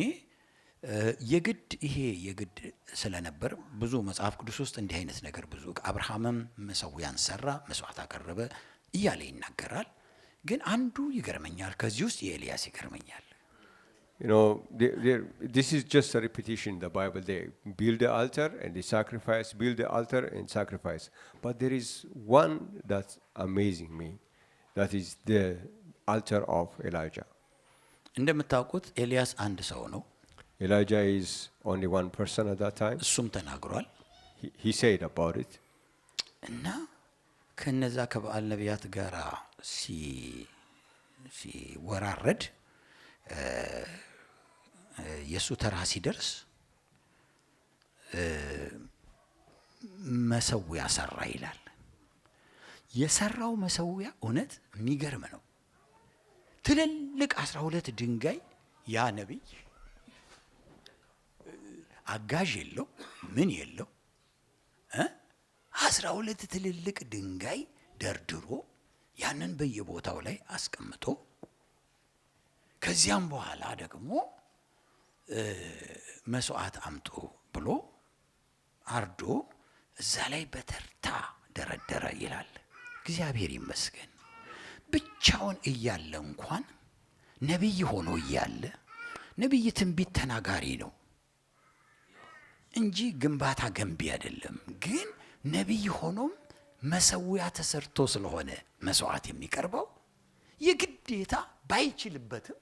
የግድ ይሄ የግድ ስለነበር ብዙ መጽሐፍ ቅዱስ ውስጥ እንዲህ አይነት ነገር ብዙ አብርሃምም መሰዊያን ሰራ፣ መስዋዕት አቀረበ እያለ ይናገራል። ግን አንዱ ይገርመኛል፣ ከዚህ ውስጥ የኤልያስ ይገርመኛል። You know, this is just a repetition in the Bible. They build the altar and they sacrifice, build the altar and sacrifice. But there is one that's amazing me. That is the altar of Elijah. እንደምታውቁት ኤልያስ አንድ ሰው ነው። Elijah is only one person at that time. እሱም ተናግሯል። He said about it. እና ከነዛ ከበዓል ነቢያት ጋር ሲወራረድ የሱ ተራ ሲደርስ መሰዊያ ሰራ ይላል። የሰራው መሰዊያ እውነት የሚገርም ነው። ትልልቅ 12 ድንጋይ፣ ያ ነቢይ አጋዥ የለው ምን የለው 12 ትልልቅ ድንጋይ ደርድሮ ያንን በየቦታው ላይ አስቀምጦ ከዚያም በኋላ ደግሞ መስዋዕት አምጡ ብሎ አርዶ እዛ ላይ በተርታ ደረደረ ይላል። እግዚአብሔር ይመስገን። ብቻውን እያለ እንኳን ነቢይ ሆኖ እያለ ነቢይ ትንቢት ተናጋሪ ነው እንጂ ግንባታ ገንቢ አይደለም። ግን ነቢይ ሆኖም መሰዊያ ተሰርቶ ስለሆነ መስዋዕት የሚቀርበው የግዴታ ባይችልበትም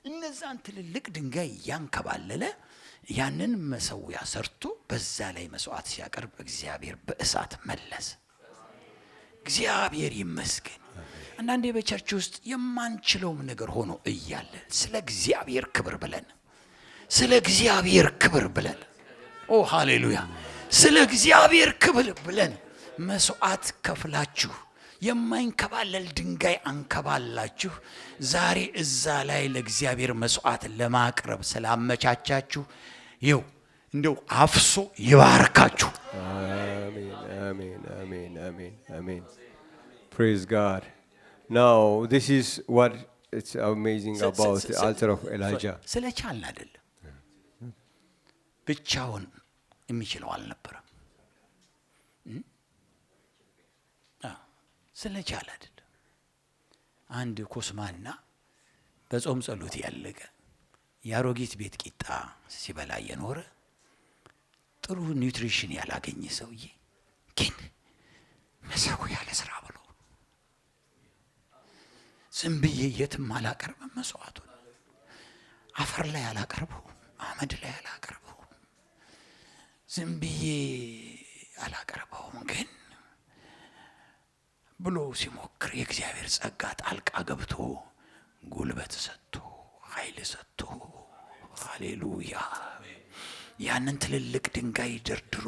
እነዛን ትልልቅ ድንጋይ ያንከባለለ ያንን መሰዊያ ሰርቶ በዛ ላይ መስዋዕት ሲያቀርብ እግዚአብሔር በእሳት መለሰ። እግዚአብሔር ይመስገን። አንዳንዴ በቸርች ውስጥ የማንችለውም ነገር ሆኖ እያለ ስለ እግዚአብሔር ክብር ብለን ኦ ሃሌሉያ፣ ስለ እግዚአብሔር ክብር ብለን መስዋዕት ከፍላችሁ የማይንከባለል ድንጋይ አንከባላችሁ ዛሬ እዛ ላይ ለእግዚአብሔር መስዋዕት ለማቅረብ ስላመቻቻችሁ ይው እንደው አፍሶ ይባርካችሁ። Amen, amen, amen, amen, amen. Praise God. Now, this is what it's amazing about the altar of Elijah. ስለቻልን አይደለም፣ ብቻውን የሚችለው አልነበረም። ስለቻለ አይደለም። አንድ ኮስማና በጾም ጸሎት ያለቀ የአሮጊት ቤት ቂጣ ሲበላ የኖረ ጥሩ ኒውትሪሽን ያላገኘ ሰውዬ ግን መሰዊያ ለስራ ብሎ ዝም ብዬ የትም አላቀርብም፣ መስዋዕቱን አፈር ላይ አላቀርበው፣ አመድ ላይ አላቀርበው፣ ዝም ብዬ አላቀርበውም ግን ብሎ ሲሞክር የእግዚአብሔር ጸጋ ጣልቃ ገብቶ ጉልበት ሰጥቶ ኃይል ሰጥቶ ሃሌሉያ ያንን ትልልቅ ድንጋይ ደርድሮ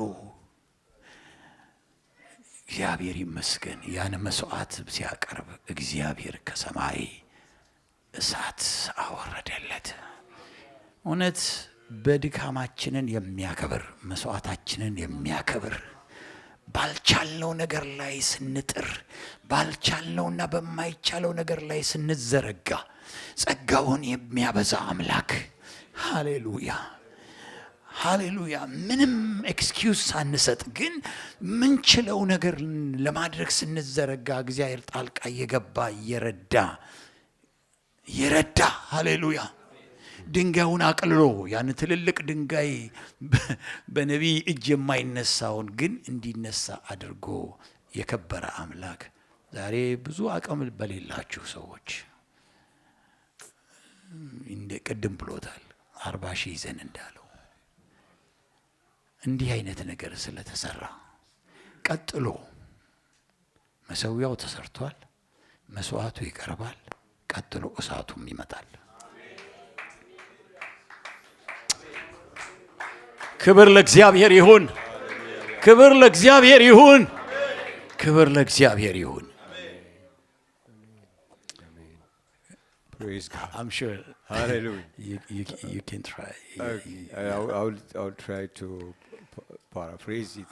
እግዚአብሔር ይመስገን ያን መስዋዕት ሲያቀርብ እግዚአብሔር ከሰማይ እሳት አወረደለት። እውነት በድካማችንን የሚያከብር መስዋዕታችንን የሚያከብር ባልቻልነው ነገር ላይ ስንጥር ባልቻልነውና በማይቻለው ነገር ላይ ስንዘረጋ ጸጋውን የሚያበዛ አምላክ ሃሌሉያ ሃሌሉያ ምንም ኤክስኪውዝ ሳንሰጥ ግን ምንችለው ነገር ለማድረግ ስንዘረጋ እግዚአብሔር ጣልቃ እየገባ እየረዳ ሃሌሉያ ድንጋዩን አቅልሎ ያን ትልልቅ ድንጋይ በነቢይ እጅ የማይነሳውን ግን እንዲነሳ አድርጎ የከበረ አምላክ ዛሬ ብዙ አቅም በሌላችሁ ሰዎች እንደ ቅድም ብሎታል 40,000 ይዘን እንዳለው እንዲህ አይነት ነገር ስለተሰራ ቀጥሎ መሰዊያው ተሰርቷል፣ መስዋዕቱ ይቀርባል፣ ቀጥሎ እሳቱም ይመጣል። ክብር ለእግዚአብሔር ይሁን፣ ክብር ለእግዚአብሔር ይሁን፣ ክብር ለእግዚአብሔር ይሁን። Praise God. I'm sure. Hallelujah. You can try. I'll try to paraphrase it.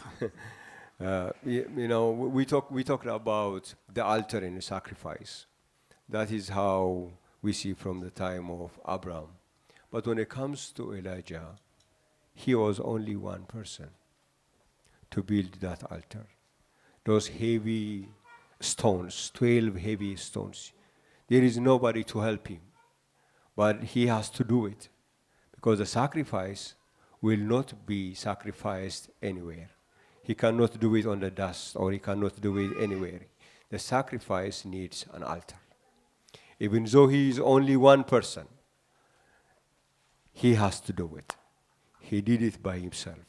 You know, we talked about the altar and the sacrifice. That is how we see from the time of Abraham. But when it comes to Elijah, he was only one person to build that altar. Those heavy stones, 12 heavy stones. There is nobody to help him, but he has to do it because the sacrifice will not be sacrificed anywhere. He cannot do it on the dust or he cannot do it anywhere. The sacrifice needs an altar. Even though he is only one person, he has to do it. He did it by himself.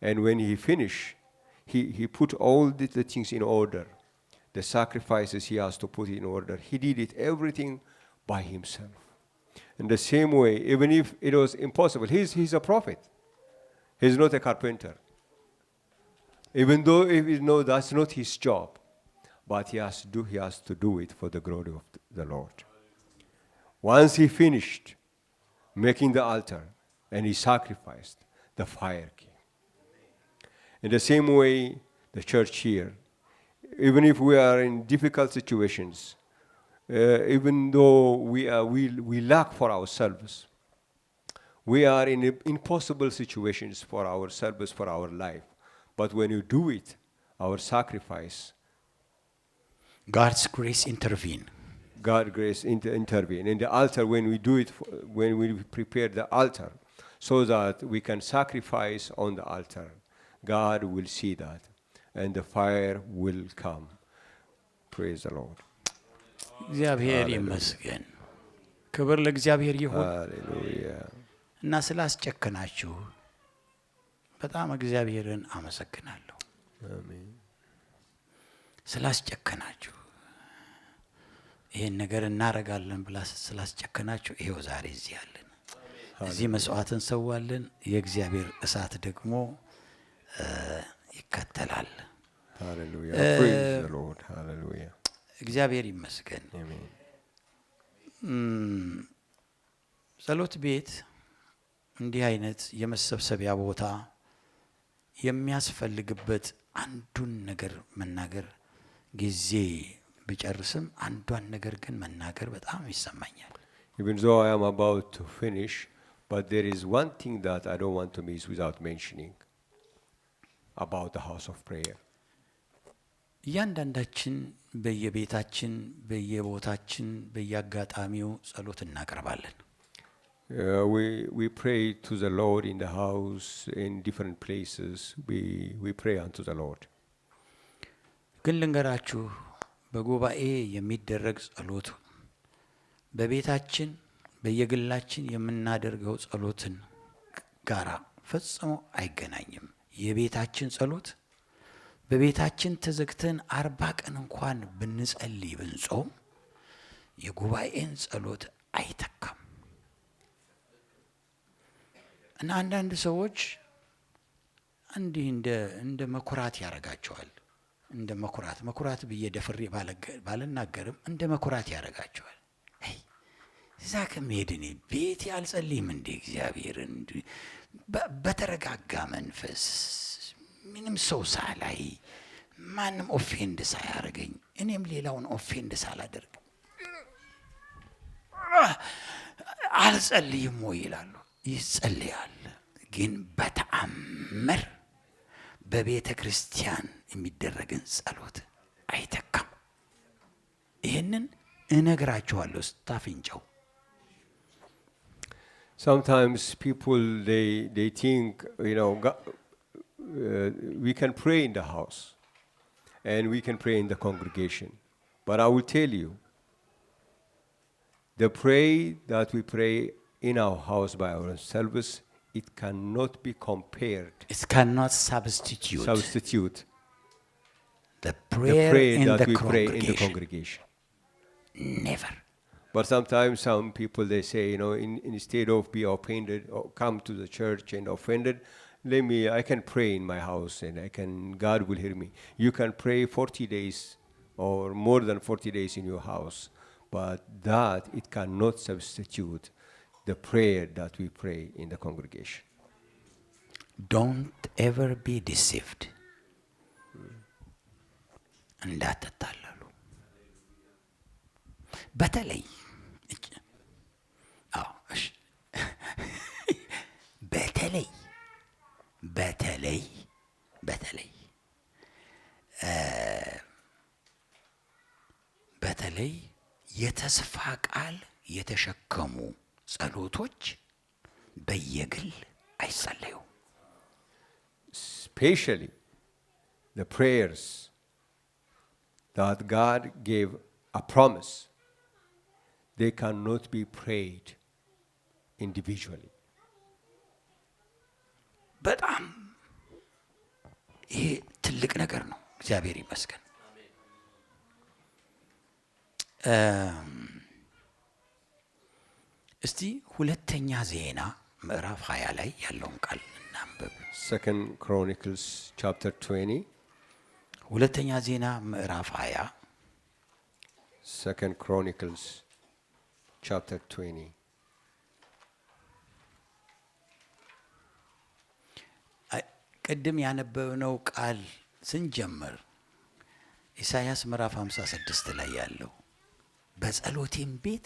And when he finished, he put all the things in order. The sacrifices he has to put in order. He did it, everything by himself. In the same way, even if it was impossible, he's a prophet. He's not a carpenter. Even though that's not his job, but he has to do it for the glory of the Lord. Once he finished making the altar and he sacrificed, the fire came. In the same way, the church here, even if we are in difficult situations, even though we lack for ourselves, we are in impossible situations for ourselves, for our life. But when you do it, our sacrifice, God's grace intervene. God's grace intervene. In the altar, when we do it, when we prepare the altar, so that we can sacrifice on the altar, God will see that. And the fire will come. Praise the Lord. እግዚአብሔር ይመስገን፣ ክብር ለእግዚአብሔር ይሁን። Hallelujah. እና ስላስጨከናችሁ በጣም እግዚአብሔርን አመሰግናለሁ። Amen. ስላስጨከናችሁ ይሄን ነገር እናረጋለን ብላ ስላስጨከናችሁ ይሄው ዛሬ እዚህ ያለን እዚህ መስዋዕትን ሰዋለን። የእግዚአብሔር እሳት ደግሞ ይከተላል። Hallelujah. Praise the Lord. Hallelujah. እግዚአብሔር ይመስገን። Amen. ጸሎት ቤት እንዲህ አይነት የመሰብሰቢያ ቦታ የሚያስፈልግበት አንዱን ነገር መናገር ጊዜ ብጨርስም አንዷን ነገር ግን መናገር በጣም ይሰማኛል። Even though I am about to finish, but there is one thing that I don't want to miss without mentioning about the house of prayer. እያንዳንዳችን በየቤታችን በየቦታችን በየአጋጣሚው ጸሎት እናቀርባለን። We pray to the Lord in the house, in different places. We pray unto the Lord. ግን ልንገራችሁ በጉባኤ የሚደረግ ጸሎት በቤታችን በየግላችን የምናደርገው ጸሎትን ጋራ ፈጽሞ አይገናኝም። የቤታችን ጸሎት በቤታችን ተዘግተን 40 ቀን እንኳን ብንጸልይ ብንጾም የጉባኤን ጸሎት አይተካም። እና አንዳንድ ሰዎች እንዲህ እንደ መኩራት ያረጋቸዋል። እንደ መኩራት ብዬ ደፍሬ ባልናገርም እንደ መኩራት ያረጋቸዋል። እዛ ከመሄድ እኔ ቤቴ አልጸልይም እንደ እግዚአብሔርን በተረጋጋ መንፈስ ምንም ሰው ሳላይ ማንም ኦፌንድ ሳያረገኝ እኔም ሌላውን ኦፌንድ ሳላደርግ አልጸልይም ወይ ይላሉ። ይጸልያል፣ ግን በተአምር በቤተ ክርስቲያን የሚደረግን ጸሎት አይተካም። ይህንን እነግራቸዋለሁ ስታፍንጨው። Sometimes people they think, God, we can pray in the house and we can pray in the congregation. But I will tell you, the prayer that we pray in our house by ourselves, it cannot be compared. It cannot substitute the prayer in that the we pray in the congregation. congregation. Never. But sometimes some people they say, instead of be offended or come to the church and offended, I can pray in my house and God will hear me. You can pray 40 days or more than 40 days in your house, but that it cannot substitute the prayer that we pray in the congregation. Don't ever be deceived. እንዳትታለሉ። በተለይ በተለይ የተስፋ ቃል የተሸከሙ ጸሎቶች በየግል አይጸለዩ። Especially the prayers that God gave a promise, they cannot be prayed individually. በጣም ይሄ ትልቅ ነገር ነው። እግዚአብሔር ይመስገን። እስቲ ሁለተኛ ዜና ምዕራፍ 20 ላይ ያለውን ቃል እናንብብ። 2 Chronicles chapter 20. ሁለተኛ ዜና ምዕራፍ 20 2 Chronicles chapter 20. ቅድም ያነበብነው ቃል ስንጀምር ኢሳይያስ ምዕራፍ 56 ላይ ያለው በጸሎቴም ቤት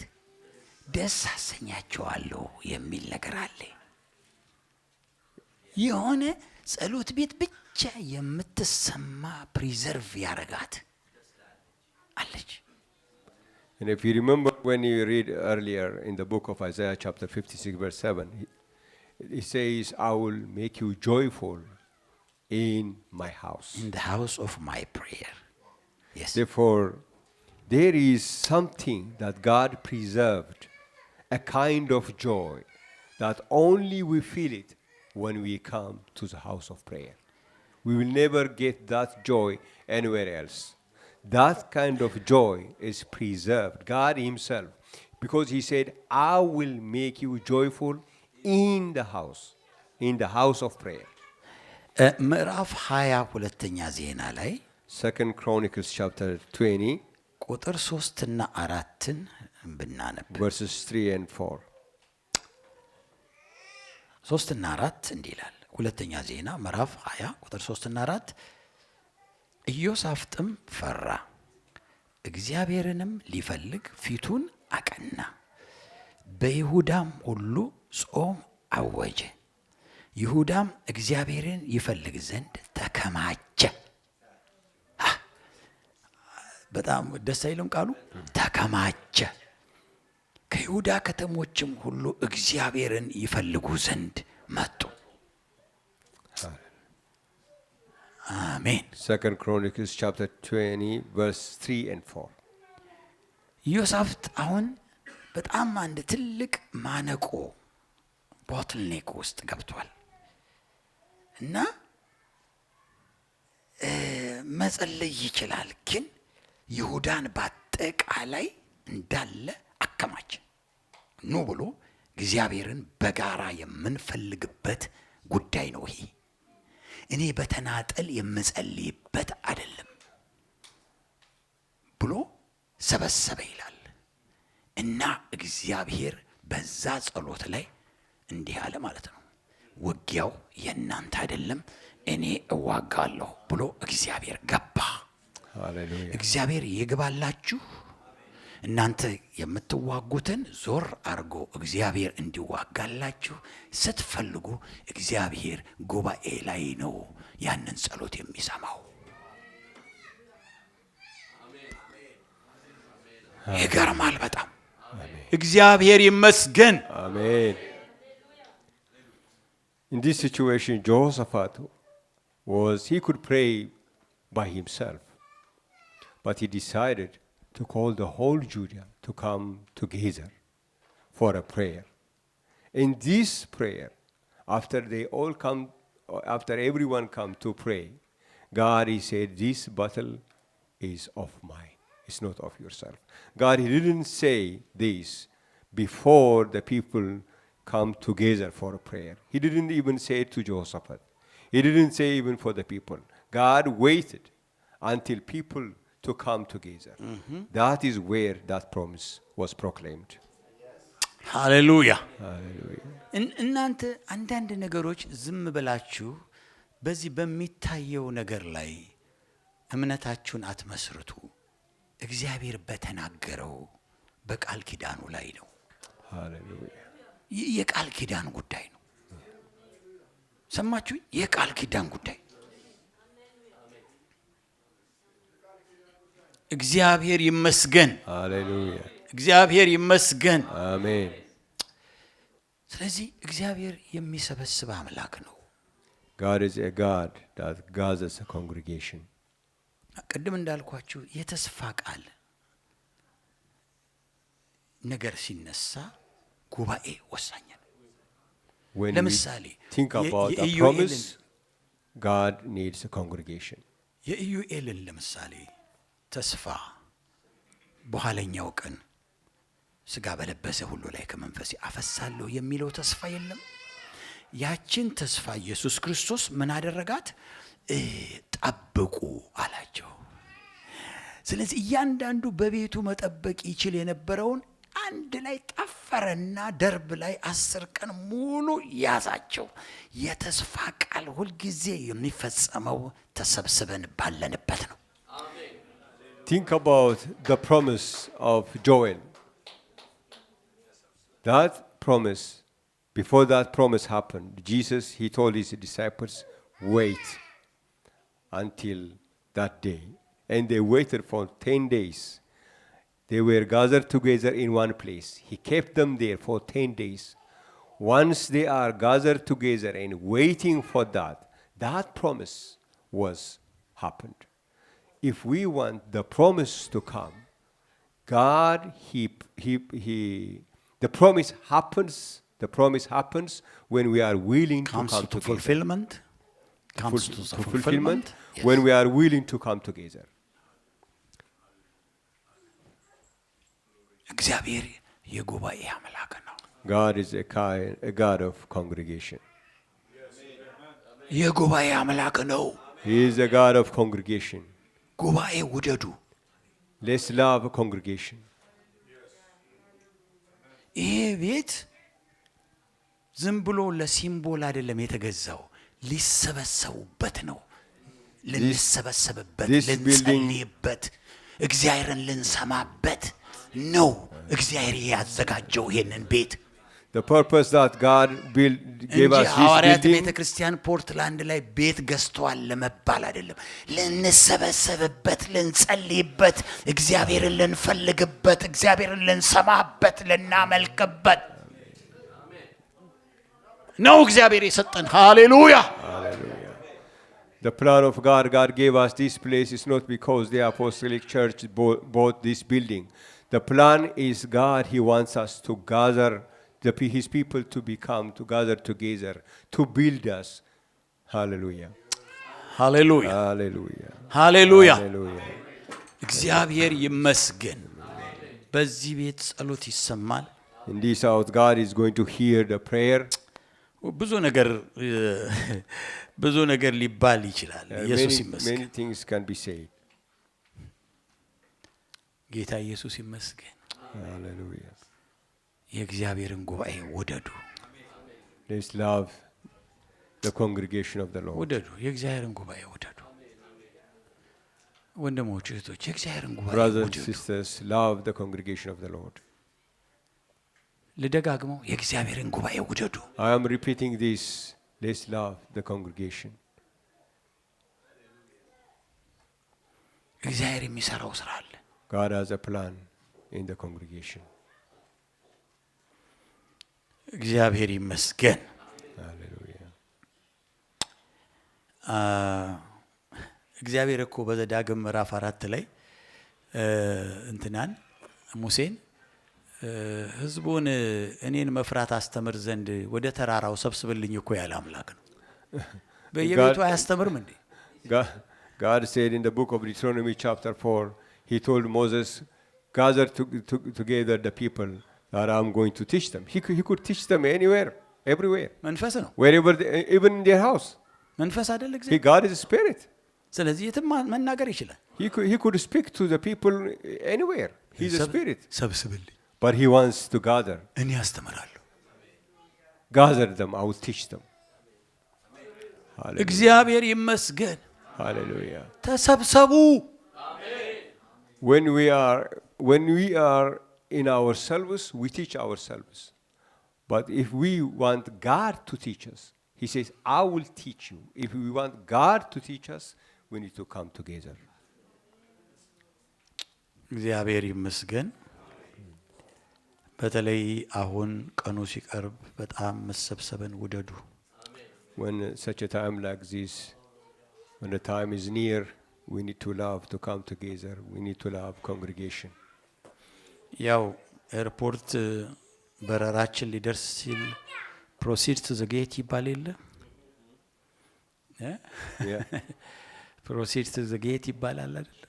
ደስ አሰኛቸዋለሁ የሚል ነገር አለ። የሆነ ጸሎት ቤት ብቻ የምትሰማ ፕሪዘርቭ ያረጋት አለች። And if you remember when you read earlier in the book of Isaiah chapter 56 verse 7, he says, I will make you joyful in my house. In the house of my prayer. Yes. Therefore, there is something that God preserved, a kind of joy that only we feel it when we come to the house of prayer. We will never get that joy anywhere else. That kind of joy is preserved. God himself, because he said, I will make you joyful in the house of prayer. ምዕራፍ 20 ሁለተኛ ዜና ላይ 2 Chronicles chapter 20 ቁጥር 3 እና 4ን ብናነብ verses 3 and 4. 3 እና 4 እንዲህ ይላል። ሁለተኛ ዜና ምዕራፍ 20 ቁጥር 3 እና 4 ኢዮሳፍጥም ፈራ፣ እግዚአብሔርንም ሊፈልግ ፊቱን አቀና፣ በይሁዳም ሁሉ ጾም አወጀ። ይሁዳም እግዚአብሔርን ይፈልግ ዘንድ ተከማቸ። በጣም ደስ አይልም ቃሉ? ተከማቸ። ከይሁዳ ከተሞችም ሁሉ እግዚአብሔርን ይፈልጉ ዘንድ መጡ። አሜን። 2 Chronicles chapter 20 verse 3 and 4. ኢዮሳፍጥ አሁን በጣም አንድ ትልቅ ማነቆ ቦትልኔክ ውስጥ ገብቷል እና መጸለይ ይችላል፣ ግን ይሁዳን በአጠቃላይ እንዳለ አከማች። ኑ ብሎ እግዚአብሔርን በጋራ የምንፈልግበት ጉዳይ ነው ይሄ። እኔ በተናጠል የምጸልይበት አይደለም ብሎ ሰበሰበ ይላል። እና እግዚአብሔር በዛ ጸሎት ላይ እንዲህ አለ ማለት ነው፣ ውጊያው የእናንተ አይደለም እኔ እዋጋለሁ ብሎ እግዚአብሔር ገባ። ሃሌሉያ። እግዚአብሔር ይግባላችሁ። እናንተ የምትዋጉትን ዞር አርጎ እግዚአብሔር እንዲዋጋላችሁ ስትፈልጉ እግዚአብሔር ጉባኤ ላይ ነው ያንን ጸሎት የሚሰማው። ይገርማል በጣም። እግዚአብሔር ይመስገን። Amen. In this situation, Jehoshaphat he could pray by himself, but he decided to call the whole Judah to come together for a prayer. In this prayer, after everyone come to pray, God, he said, this battle is of mine. It's not of yourself. God, he didn't say this before the people come together for a prayer. He didn't even say it to Jehoshaphat. He didn't say even for the people. God waited until people to come together. That is where that promise was proclaimed. ሃሌሉያ። Hallelujah. እናንተ አንዳንድ ነገሮች ዝም ብላችሁ በዚህ በሚታየው ነገር ላይ እምነታችሁን አትመስርቱ። እግዚአብሔር በተናገረው በቃል ኪዳኑ ላይ ነው። Hallelujah. የቃል ኪዳን ጉዳይ ነው። ሰማችሁ? የቃል ኪዳን ጉዳይ። እግዚአብሔር ይመስገን። Hallelujah. እግዚአብሔር ይመስገን። Amen. ስለዚህ እግዚአብሔር የሚሰበስብ አምላክ ነው። God is a God that gathers a congregation. ቅድም እንዳልኳችሁ የተስፋ ቃል ነገር ሲነሳ ጉባኤ ወሳኝ ነው። When we ለምሳሌ think about a promise, God needs a congregation. የኢዩኤልን ለምሳሌ ተስፋ በኋለኛው ቀን ስጋ በለበሰ ሁሉ ላይ ከመንፈሴ አፈሳለሁ የሚለው ተስፋ የለም። ያችን ተስፋ ኢየሱስ ክርስቶስ ምን አደረጋት? ጠብቁ አላቸው። ስለዚህ እያንዳንዱ በቤቱ መጠበቅ ይችል የነበረውን አንድ ላይ ጠፈረና ደርብ ላይ 10 ቀን ሙሉ ያዛቸው። የተስፋ ቃል ሁልጊዜ የሚፈጸመው ተሰብስበን ባለንበት ነው። Think about the promise of Joel. That promise, before that promise happened, Jesus, he told his disciples, wait until that day. And they waited for 10 days. They were gathered together in one place. He kept them there for 10 days. Once they are gathered together and waiting for that, that promise was happened. If we want the promise to come, God, the promise happens. The promise happens when we are willing to come to together. fulfillment. Comes to Fulfillment Yes. when we are willing to come together. እግዚአብሔር የጉባኤ አምላክ ነው። God is a God of congregation. የጉባኤ አምላክ ነው። He is a God of congregation. ጉባኤ ውደዱ። Let's love a congregation. ይሄ ቤት ዝም ብሎ ለሲምቦል አይደለም የተገዛው፣ ሊሰበሰቡበት ነው። ልንሰበሰብበት፣ this building- ልንጸልይበት፣ እግዚአብሔርን ልንሰማበት ነው። እግዚአብሔር ያዘጋጀው ይሄንን ቤት The purpose that God gave እንጂ us this ሐዋርያት building, ቤተ ክርስቲያን ፖርትላንድ ላይ ቤት ገዝተዋል ለመባል አይደለም። ልንሰበሰብበት፣ ልንጸልይበት፣ እግዚአብሔርን ልንፈልግበት፣ እግዚአብሔርን ልንሰማበት፣ ልናመልክበት ነው እግዚአብሔር የሰጠን። ሃሌሉያ። the plan of God, God gave us this place is not because the Apostolic Church bought this building. The plan is God, He wants us to gather His people to gather together, to build us. Hallelujah. ሃሌሉያ። Hallelujah. ሃሌሉያ። Hallelujah. እግዚአብሔር ይመስገን። በዚህ ቤት ጸሎት ይሰማል። In this house, God is going to hear the prayer. ብዙ ነገር ሊባል ይችላል። ኢየሱስ ይመስገን። Many things can be said. ጌታ ኢየሱስ ይመስገን። Hallelujah. የእግዚአብሔርን ጉባኤ ውደዱ። Let's love the congregation of the Lord. ውደዱ። የእግዚአብሔርን ጉባኤ ውደዱ። ወንድሞች እህቶች፣ የእግዚአብሔርን ጉባኤ Brothers and ውደዱ። sisters, love the congregation of the Lord. ልደጋግመው፣ የእግዚአብሔርን ጉባኤ ውደዱ። I am repeating this. Let's love the congregation. እግዚአብሔር የሚሰራው ስራ አለ። God has a plan in the congregation. እግዚአብሔር ይመስገን። Hallelujah. እግዚአብሔር እኮ በዘዳግም ምዕራፍ 4 ላይ እንትናን ሙሴን ህዝቡን እኔን መፍራት አስተምር ዘንድ ወደ ተራራው ሰብስብልኝ እኮ ያለ አምላክ ነው። በየቤቱ አያስተምርም እንዴ? God said in the book of Deuteronomy chapter 4, he told Moses, gather together the people that I'm going to teach them. He could teach them anywhere, everywhere. መንፈስ ነው። Wherever, even in their house. መንፈስ አይደል እግዚአብሔር? God is a spirit. ስለዚህ የትም መናገር ይችላል። He could speak to the people anywhere. He's a spirit. ሰብስብልኝ። But he wants to gather. እኔ አስተምራለሁ። Gather them, I will teach them. Hallelujah. እግዚአብሔር ይመስገን። Hallelujah. ተሰብሰቡ። When we are in our service, we teach ourselves. But if we want God to teach us, he says, I will teach you. If we want God to teach us, we need to come together. እግዚአብሔር ይመስገን። በተለይ አሁን ቀኑ ሲቀርብ በጣም መሰብሰብን ውደዱ። When such a time like this, when the time is near, we need to love to come together. We need to love congregation. ያው ኤርፖርት በረራችን ሊደርስ ሲል ፕሮሲድ ቱ ዘ ጌት ይባል የለ? ፕሮሲድ ቱ ዘ ጌት ይባላል አይደል?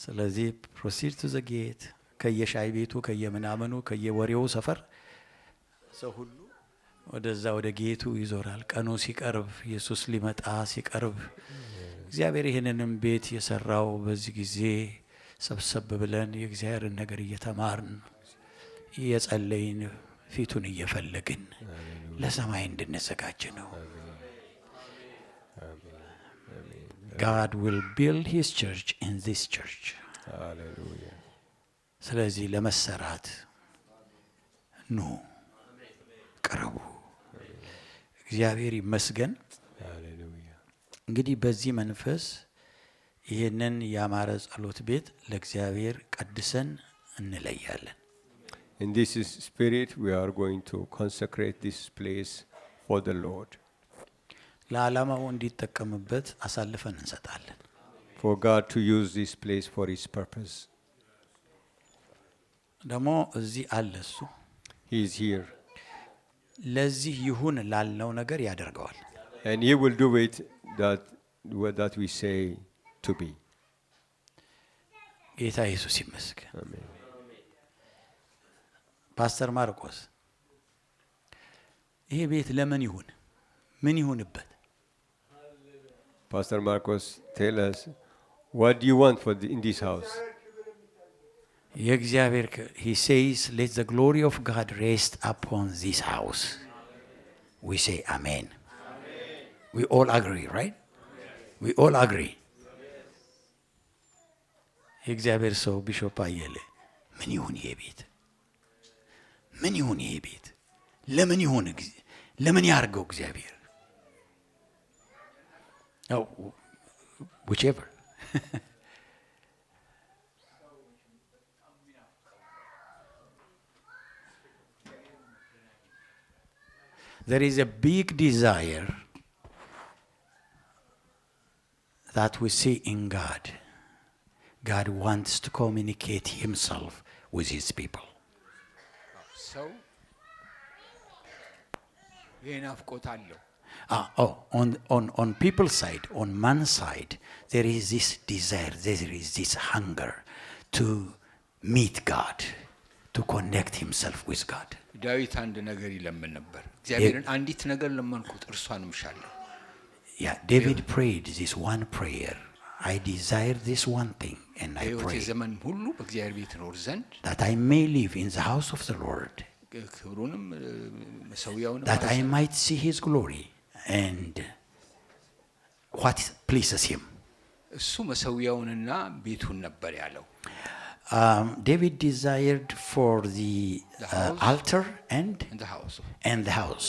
ስለዚህ ፕሮሲድ ቱ ዘ ጌት ከየሻይ ቤቱ ከየምናምኑ ከየወሬው ሰፈር ሰው ሁሉ ወደዛ ወደ ጌቱ ይዞራል። ቀኑ ሲቀርብ ኢየሱስ ሊመጣ ሲቀርብ እግዚአብሔር ይህንንም ቤት የሰራው በዚህ ጊዜ ሰብሰብ ብለን የእግዚአብሔርን ነገር እየተማርን እየጸለይን ፊቱን እየፈለግን ለሰማይ እንድንዘጋጅ ነው። God will build his church in this church. Hallelujah. ስለዚህ ለመሰራት ኑ ቅረቡ። እግዚአብሔር ይመስገን። Hallelujah. እንግዲህ በዚህ መንፈስ ይህንን ያማረ ጸሎት ቤት ለእግዚአብሔር ቀድሰን እንለያለን። In this spirit, we are going to consecrate this place for the Lord. ለዓላማው እንዲጠቀምበት አሳልፈን እንሰጣለን። For God to use this place for his purpose. ደግሞ እዚህ አለ እሱ። He is here. ለዚህ ይሁን ላልነው ነገር ያደርገዋል። And he will do it that we say to be. ጌታ ኢየሱስ ይመስገን። Amen. ፓስተር ማርቆስ ይሄ ቤት ለምን ይሁን? ምን ይሁንበት? Pastor Marcos, tell us, what do you want in this house? የእግዚአብሔር he says let the glory of God rest upon this house. We say amen. We all agree, right? We all agree. የእግዚአብሔር ሰው ቢሾፕ አየለ ምን ይሁን ይሄ ቤት? ምን ይሁን ይሄ ቤት? ለምን ይሁን? ለምን ያርገው እግዚአብሔር? Oh, whichever. There is a big desire that we see in God. God wants to communicate himself with his people. ሰው የናፍቆት አለው። On people's side, on man's side, there is this desire, there is this hunger to meet God, to connect himself with God. ዳዊት አንድ ነገር ይለምን ነበር። እግዚአብሔርን አንዲት ነገር ለመንኩት እርሷን እምሻለሁ። Yeah, David prayed this one prayer. I desire this one thing, and I pray ዘመን ሁሉ በእግዚአብሔር ቤት ኖር ዘንድ that I may live in the house of the Lord, ክብሩንም መሠዊያውንም that I might see his glory and what pleases him. እሱ መሠዊያውንና ቤቱን ነበር ያለው። David desired for the altar and the house.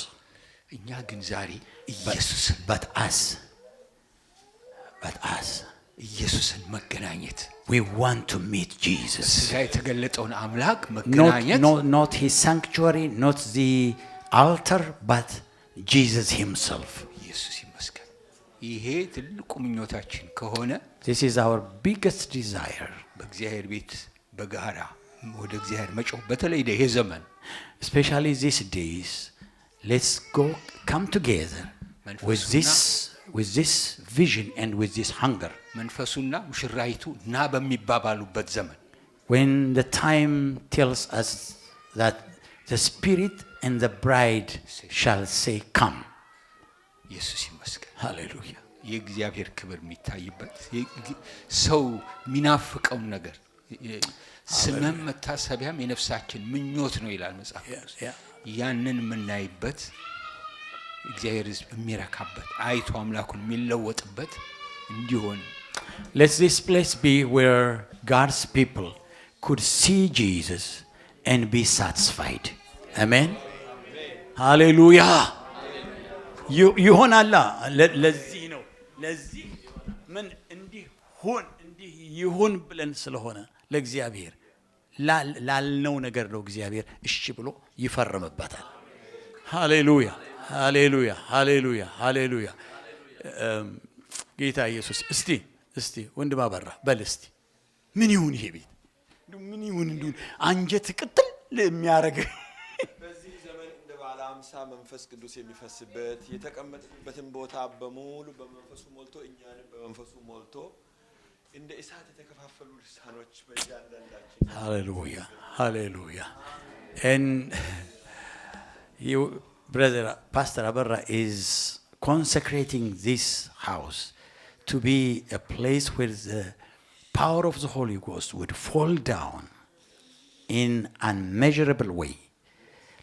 እኛ ግን ዛሬ ኢየሱስን But us, ኢየሱስን መገናኘት we want to meet Jesus. ሥጋ የተገለጠውን አምላክ መገናኘት Not his sanctuary, not the altar, but Jesus himself. ኢየሱስ ይመስገን። ይሄ ትልቁ ምኞታችን ከሆነ This is our biggest desire. በእግዚአብሔር ቤት በጋራ ወደ እግዚአብሔር መጮህ በተለይ ይሄ ዘመን Especially these days, let's come together with this vision and with this hunger. መንፈሱና ሙሽራይቱ ና በሚባባሉበት ዘመን When the time tells us that the spirit and the bride shall say come. ኢየሱስ ይመስገን። Hallelujah. የእግዚአብሔር ክብር የሚታይበት ሰው የሚናፍቀውን ነገር ስምም መታሰቢያም የነፍሳችን ምኞት ነው ይላል መጽሐፍ። ያንን የምናይበት እግዚአብሔር ሕዝብ የሚረካበት አይቶ አምላኩን የሚለወጥበት እንዲሆን Let this place be where God's people could see Jesus and be satisfied. Amen. Hallelujah. ይሆናላ ለዚህ ነው ለዚህ ምን እንዲህ ይሁን ብለን ስለሆነ ለእግዚአብሔር ላልነው ነገር ነው እግዚአብሔር እሺ ብሎ ይፈርምበታል። ሃሌሉያ ሃሌሉያ ሃሌሉያ ሃሌሉያ። ጌታ ኢየሱስ እስቲ ወንድም አበራ በል እስቲ ምን ይሁን ይሄ ቤት ምን ይሁን እንዴ አንጀት ቅጥል የሚያረግ በዚህ ዘመን እንደ ባለ 50 መንፈስ ቅዱስ የሚፈስበት የተቀመጥንበትን ቦታ በሙሉ በመንፈሱ ሞልቶ እኛንም በመንፈሱ ሞልቶ እንደ እሳት የተከፋፈሉ ልሳኖች በእያንዳንዳችን Hallelujah. Hallelujah. And you, brother, Pastor Abarra is consecrating this house to be a place where the power of the Holy Ghost would fall down in unmeasurable way,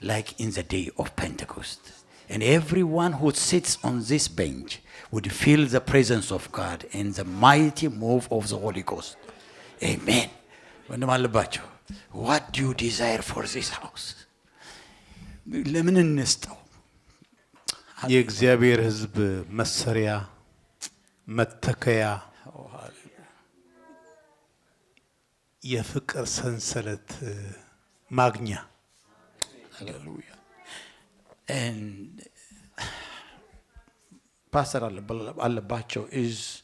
like in the day of Pentecost. And everyone who sits on this bench would feel the presence of God and the mighty move of the Holy Ghost. Amen. What do you desire for this house? ለምን እንስጠው? የእግዚአብሔር ሕዝብ መሰሪያ መተከያ የፍቅር ሰንሰለት ማግኛ Hallelujah. And Pastor Alabacho is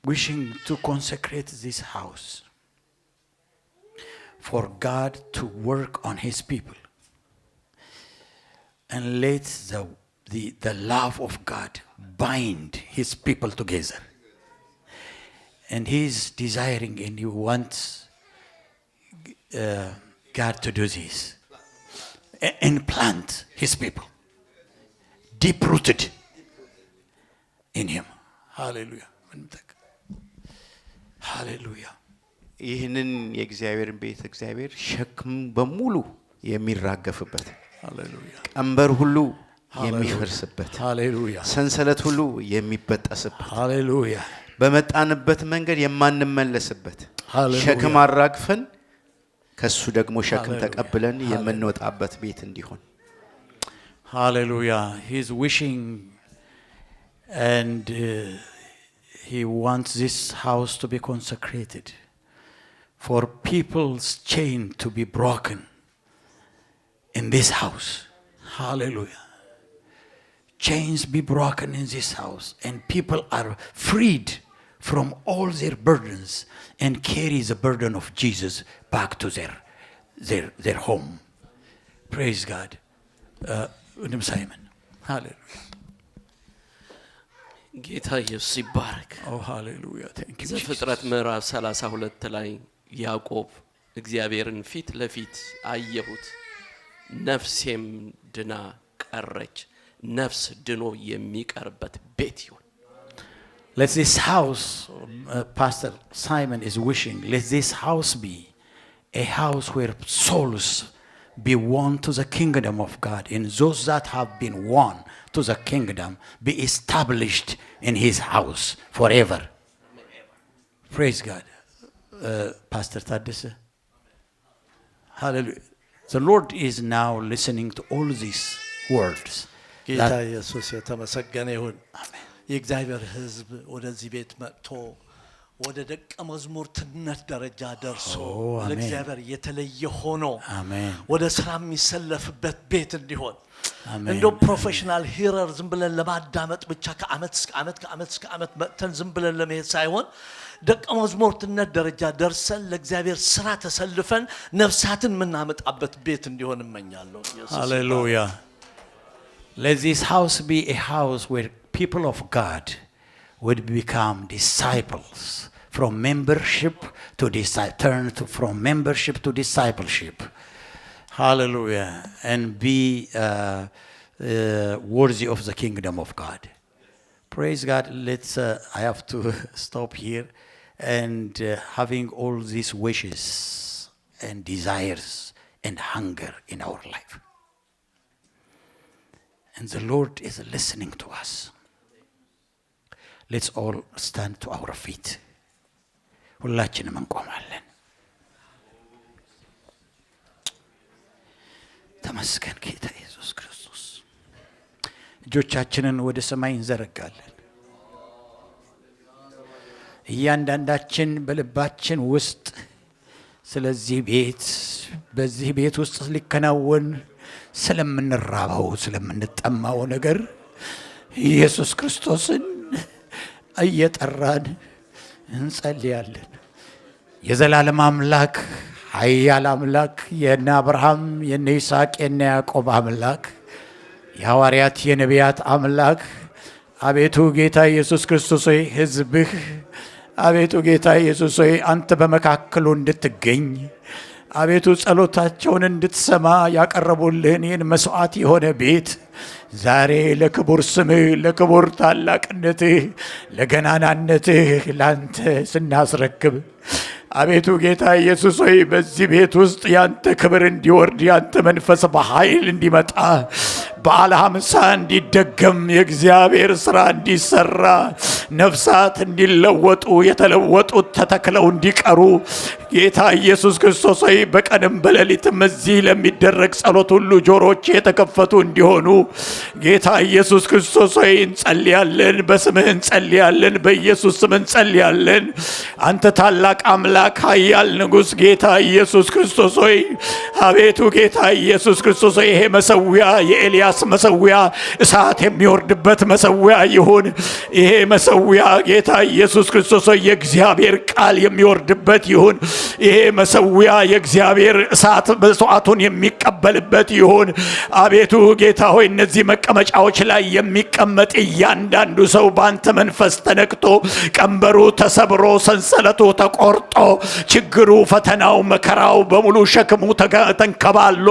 wishing to consecrate this house for God to work on his people and let the love of God bind his people together. And he's desiring and he wants God to do this and plant his people deep rooted in him. Hallelujah. Hallelujah. ይህንን የእግዚአብሔርን ቤት እግዚአብሔር ሸክም በሙሉ የሚራገፍበት Hallelujah. ቀንበር ሁሉ የሚፈርስበት Hallelujah. ሰንሰለት ሁሉ የሚበጠስበት Hallelujah. በመጣንበት መንገድ የማንመለስበት Hallelujah. ሸክም አራግፈን ከሱ ደግሞ ሸክም ተቀብለን የምንወጣበት ቤት እንዲሆን Hallelujah. He's wishing and he wants this house to be consecrated for people's chain to be broken in this house. Hallelujah. Chains be broken in this house and people are freed from all their burdens and carry the burden of Jesus back to their home. Praise God. Simon. Hallelujah. ጌታ ኢየሱስ ይባረክ። Oh, hallelujah. Thank you, Jesus. ዘፍጥረት ምዕራፍ 32 ላይ ያዕቆብ እግዚአብሔርን ፊት ለፊት አየሁት ነፍሴም ድና ቀረች። ነፍስ ድኖ የሚቀርበት ቤት ይሁን። Let this house, Pastor Simon is wishing, let this house be a house where souls be won to the kingdom of God, and those that have been won to the kingdom be established in his house forever. Praise God. Pastor Taddese. Hallelujah. The Lord is now listening to all these words. ጌታ ኢየሱስ የተመሰገነ ይሁን። የእግዚአብሔር ሕዝብ ወደዚህ ቤት መጥቶ ወደ ደቀ መዝሙርነት ደረጃ ደርሶ ለእግዚአብሔር የተለየ ሆኖ ወደ ስራ የሚሰለፍበት ቤት እንዲሆን እንደ ፕሮፌሽናል ሂረር ዝም ብለን ለማዳመጥ ብቻ ከአመት እስከ አመት መጥተን ዝም ብለን ለመሄድ ሳይሆን ደቀ መዝሙርነት ደረጃ ደርሰን ለእግዚአብሔር ስራ ተሰልፈን ነፍሳትን ምናመጣበት ቤት እንዲሆን እመኛለሁ። Hallelujah. Let this house be a house where people of God would become disciples, from membership to from membership to discipleship. Hallelujah. And be worthy of the kingdom of God. Praise God. I have to stop here. And having all these wishes and desires and hunger in our life. And the Lord is listening to us. Let's all stand to our feet. ሁላችንም እንቆማለን። ተመስገን ጌታ ኢየሱስ ክርስቶስ። እጆቻችንን ወደ ሰማይ እንዘረጋለን። እያንዳንዳችን በልባችን ውስጥ ስለዚህ ቤት በዚህ ቤት ውስጥ ሊከናወን ስለምንራባው ስለምንጠማው ነገር ኢየሱስ ክርስቶስን እየጠራን እንጸልያለን። የዘላለም አምላክ ኃያል አምላክ የነ አብርሃም የነ ይስሐቅ የነ ያዕቆብ አምላክ የሐዋርያት የነቢያት አምላክ አቤቱ ጌታ ኢየሱስ ክርስቶስ ሆይ ሕዝብህ አቤቱ ጌታ ኢየሱስ ሆይ አንተ በመካከሉ እንድትገኝ አቤቱ ጸሎታቸውን እንድትሰማ ያቀረቡልህን ይህን መስዋዕት የሆነ ቤት ዛሬ ለክቡር ስምህ ለክቡር ታላቅነትህ ለገናናነትህ ላንተ ስናስረክብ አቤቱ ጌታ ኢየሱስ ሆይ በዚህ ቤት ውስጥ ያንተ ክብር እንዲወርድ ያንተ መንፈስ በኃይል እንዲመጣ በዓለ ሃምሳ እንዲደገም የእግዚአብሔር ሥራ እንዲሰራ ነፍሳት እንዲለወጡ የተለወጡት ተተክለው እንዲቀሩ ጌታ ኢየሱስ ክርስቶስ ሆይ በቀንም በሌሊትም እዚህ ለሚደረግ ጸሎት ሁሉ ጆሮች የተከፈቱ እንዲሆኑ ጌታ ኢየሱስ ክርስቶስ ሆይ እንጸልያለን። በስምህ እንጸልያለን። በኢየሱስ ስም እንጸልያለን። አንተ ታላቅ አምላክ ኃያል ንጉሥ ጌታ ኢየሱስ ክርስቶስ ሆይ አቤቱ ጌታ ኢየሱስ ክርስቶስ ሆይ ይሄ መሰዊያ የኤልያስ መሰዊያ እሳት የሚወርድበት መሰዊያ ይሁን። ይሄ መሰዊያ ጌታ ኢየሱስ ክርስቶስ ሆይ የእግዚአብሔር ቃል የሚወርድበት ይሁን። ይሄ መሰዊያ የእግዚአብሔር እሳት መስዋዕቱን የሚቀበልበት ይሁን። አቤቱ ጌታ ሆይ እነዚህ መቀመጫዎች ላይ የሚቀመጥ እያንዳንዱ ሰው በአንተ መንፈስ ተነክቶ ቀንበሩ ተሰብሮ ሰንሰለቱ ተቆርጦ ችግሩ ፈተናው መከራው በሙሉ ሸክሙ ተንከባሎ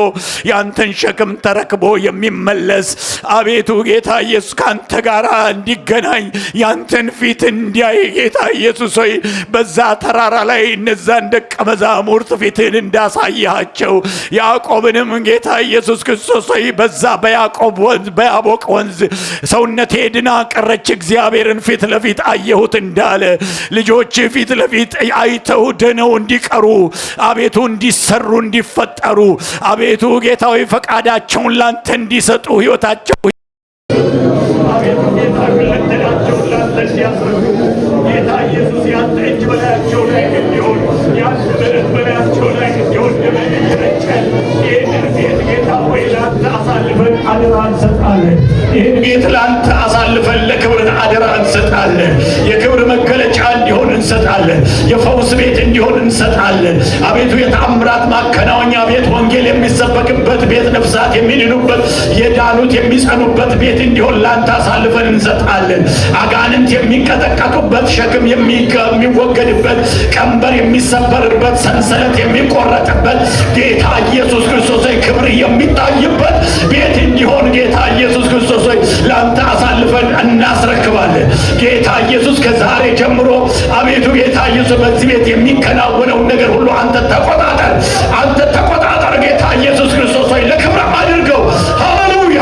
ያንተን ሸክም ተረክቦ የሚመለስ አቤቱ ጌታ ኢየሱስ ካንተ ጋር እንዲገናኝ ያንተን ፊት እንዲያይ ጌታ ኢየሱስ ሆይ በዛ ተራራ ላይ እነዛን ደቀ መዛሙርት ፊትን እንዳሳያቸው ያዕቆብንም ጌታ ኢየሱስ ክርስቶስ ሆይ በዛ በያዕቆብ ወንዝ በያቦቅ ወንዝ ሰውነቴ ድና ቀረች እግዚአብሔርን ፊት ለፊት አየሁት እንዳለ ልጆች ፊት ለፊት አይተው ድነው እንዲቀሩ አቤቱ እንዲሰሩ እንዲፈጠሩ አቤቱ ጌታዊ ፈቃዳቸውን ላንተ እንዲሰጡ ሕይወታቸው አቤቱ ጌታ ለተላቸው ላንተ ሲያስረዱ ጌታ ኢየሱስ ያንተ እጅ በላያቸው ላይ እንዲሆን ያንተ ምሕረት በላያቸው ላይ እንዲሆን ደመነጨን ይህን ቤት ጌታ ሆይ ላንተ አሳልፈን አደራ እንሰጣለን። ይህን ቤት ላንተ አሳልፈን ለክብር አደራ እንሰጣለን። የክብር መገለጫ እንዲሆን እንሰጣለን። የፈውስ ቤት እንዲሆን እንሰጣለን። አቤቱ የተአምራት ማከናወኛ ቤት፣ ወንጌል የሚሰበክበት ቤት፣ ነፍሳት የሚድኑበት የዳኑት የሚጸኑበት ቤት እንዲሆን ላንተ አሳልፈን እንሰጣለን። አጋንንት የሚቀጠቀጡበት፣ ሸክም የሚወገድበት፣ ቀንበር የሚሰበርበት፣ ሰንሰለት የሚቆረጥበት ጌታ ኢየሱስ ክርስቶስ ሆይ ክብር የሚታይበት ቤት እንዲሆን ጌታ ኢየሱስ ክርስቶስ ሆይ ላንተ አሳልፈን እናስረክባለን። ጌታ ኢየሱስ ከዛሬ ጀምሮ አቤቱ ጌታ ኢየሱስ በዚህ ቤት የሚከናወነውን ነገር ሁሉ አንተ ተቆጣጠር፣ አንተ ተቆጣጠር። ጌታ ኢየሱስ ክርስቶስ ሆይ ለክብር አድርገው። ሃሌሉያ!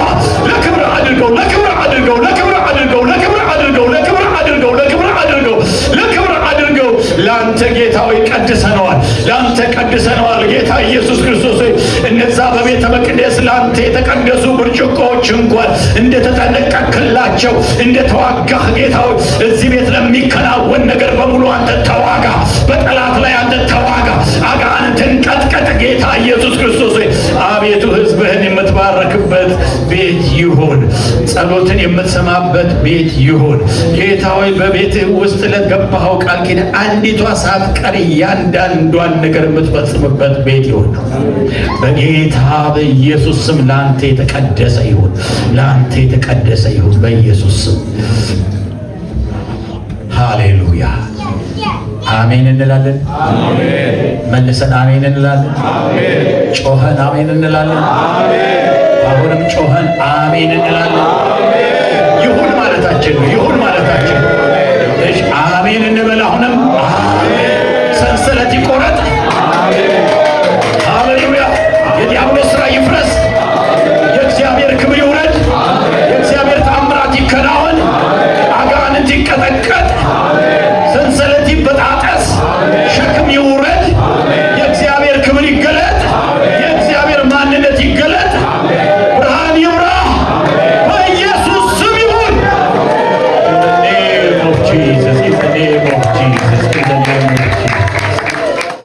ለክብር አድርገው፣ ለክብር አድርገው፣ ለክብር አድርገው፣ ለክብር አድርገው፣ ለክብር አድርገው፣ ለክብር አድርገው፣ ለክብር አድርገው። ላንተ ጌታ ሆይ ቀድሰነዋል፣ ላንተ ቀድሰነዋል። ጌታ ኢየሱስ ክርስቶስ ሆይ እነዛ በቤተ መቅደስ ላንተ የተቀደሱ ብርጭቆዎች እንኳን እንደተጠነቀቅላቸው እንደተዋጋህ ጌታ ሆይ እዚህ ቤት ለሚከናወን ነገር በሙሉ አንተ ተዋጋ፣ በጠላት ላይ አንተ ተዋጋ፣ አጋንንትን ቀጥቀጥ። ጌታ ኢየሱስ ክርስቶስ ሆይ አቤቱ ሕዝብህን የምትባረክበት ቤት ይሁን፣ ጸሎትን የምትሰማበት ቤት ይሁን። ጌታ ሆይ በቤትህ ውስጥ ለገባኸው ቃል ኪዳን አንዲቷ ሳትቀር እያንዳንዷን ነገር የምትፈጽምበት ቤት ይሁን። በጌታ በኢየሱስ ስም ላንተ የተቀደሰ ይሁን፣ ላንተ የተቀደሰ ይሁን በኢየሱስ ስም። ሃሌሉያ! አሜን እንላለን። መልሰን አሜን እንላለን። ጮኸን አሜን እንላለን። አሁንም ጮኸን አሜን እንላለን። ይሁን ማለታችን ነው። ይሁን ማለታችን ነው። እሺ አሜን እንበል። አሁንም አሜን። ሰንሰለት ይቆረጥ። ሃሌሉያ!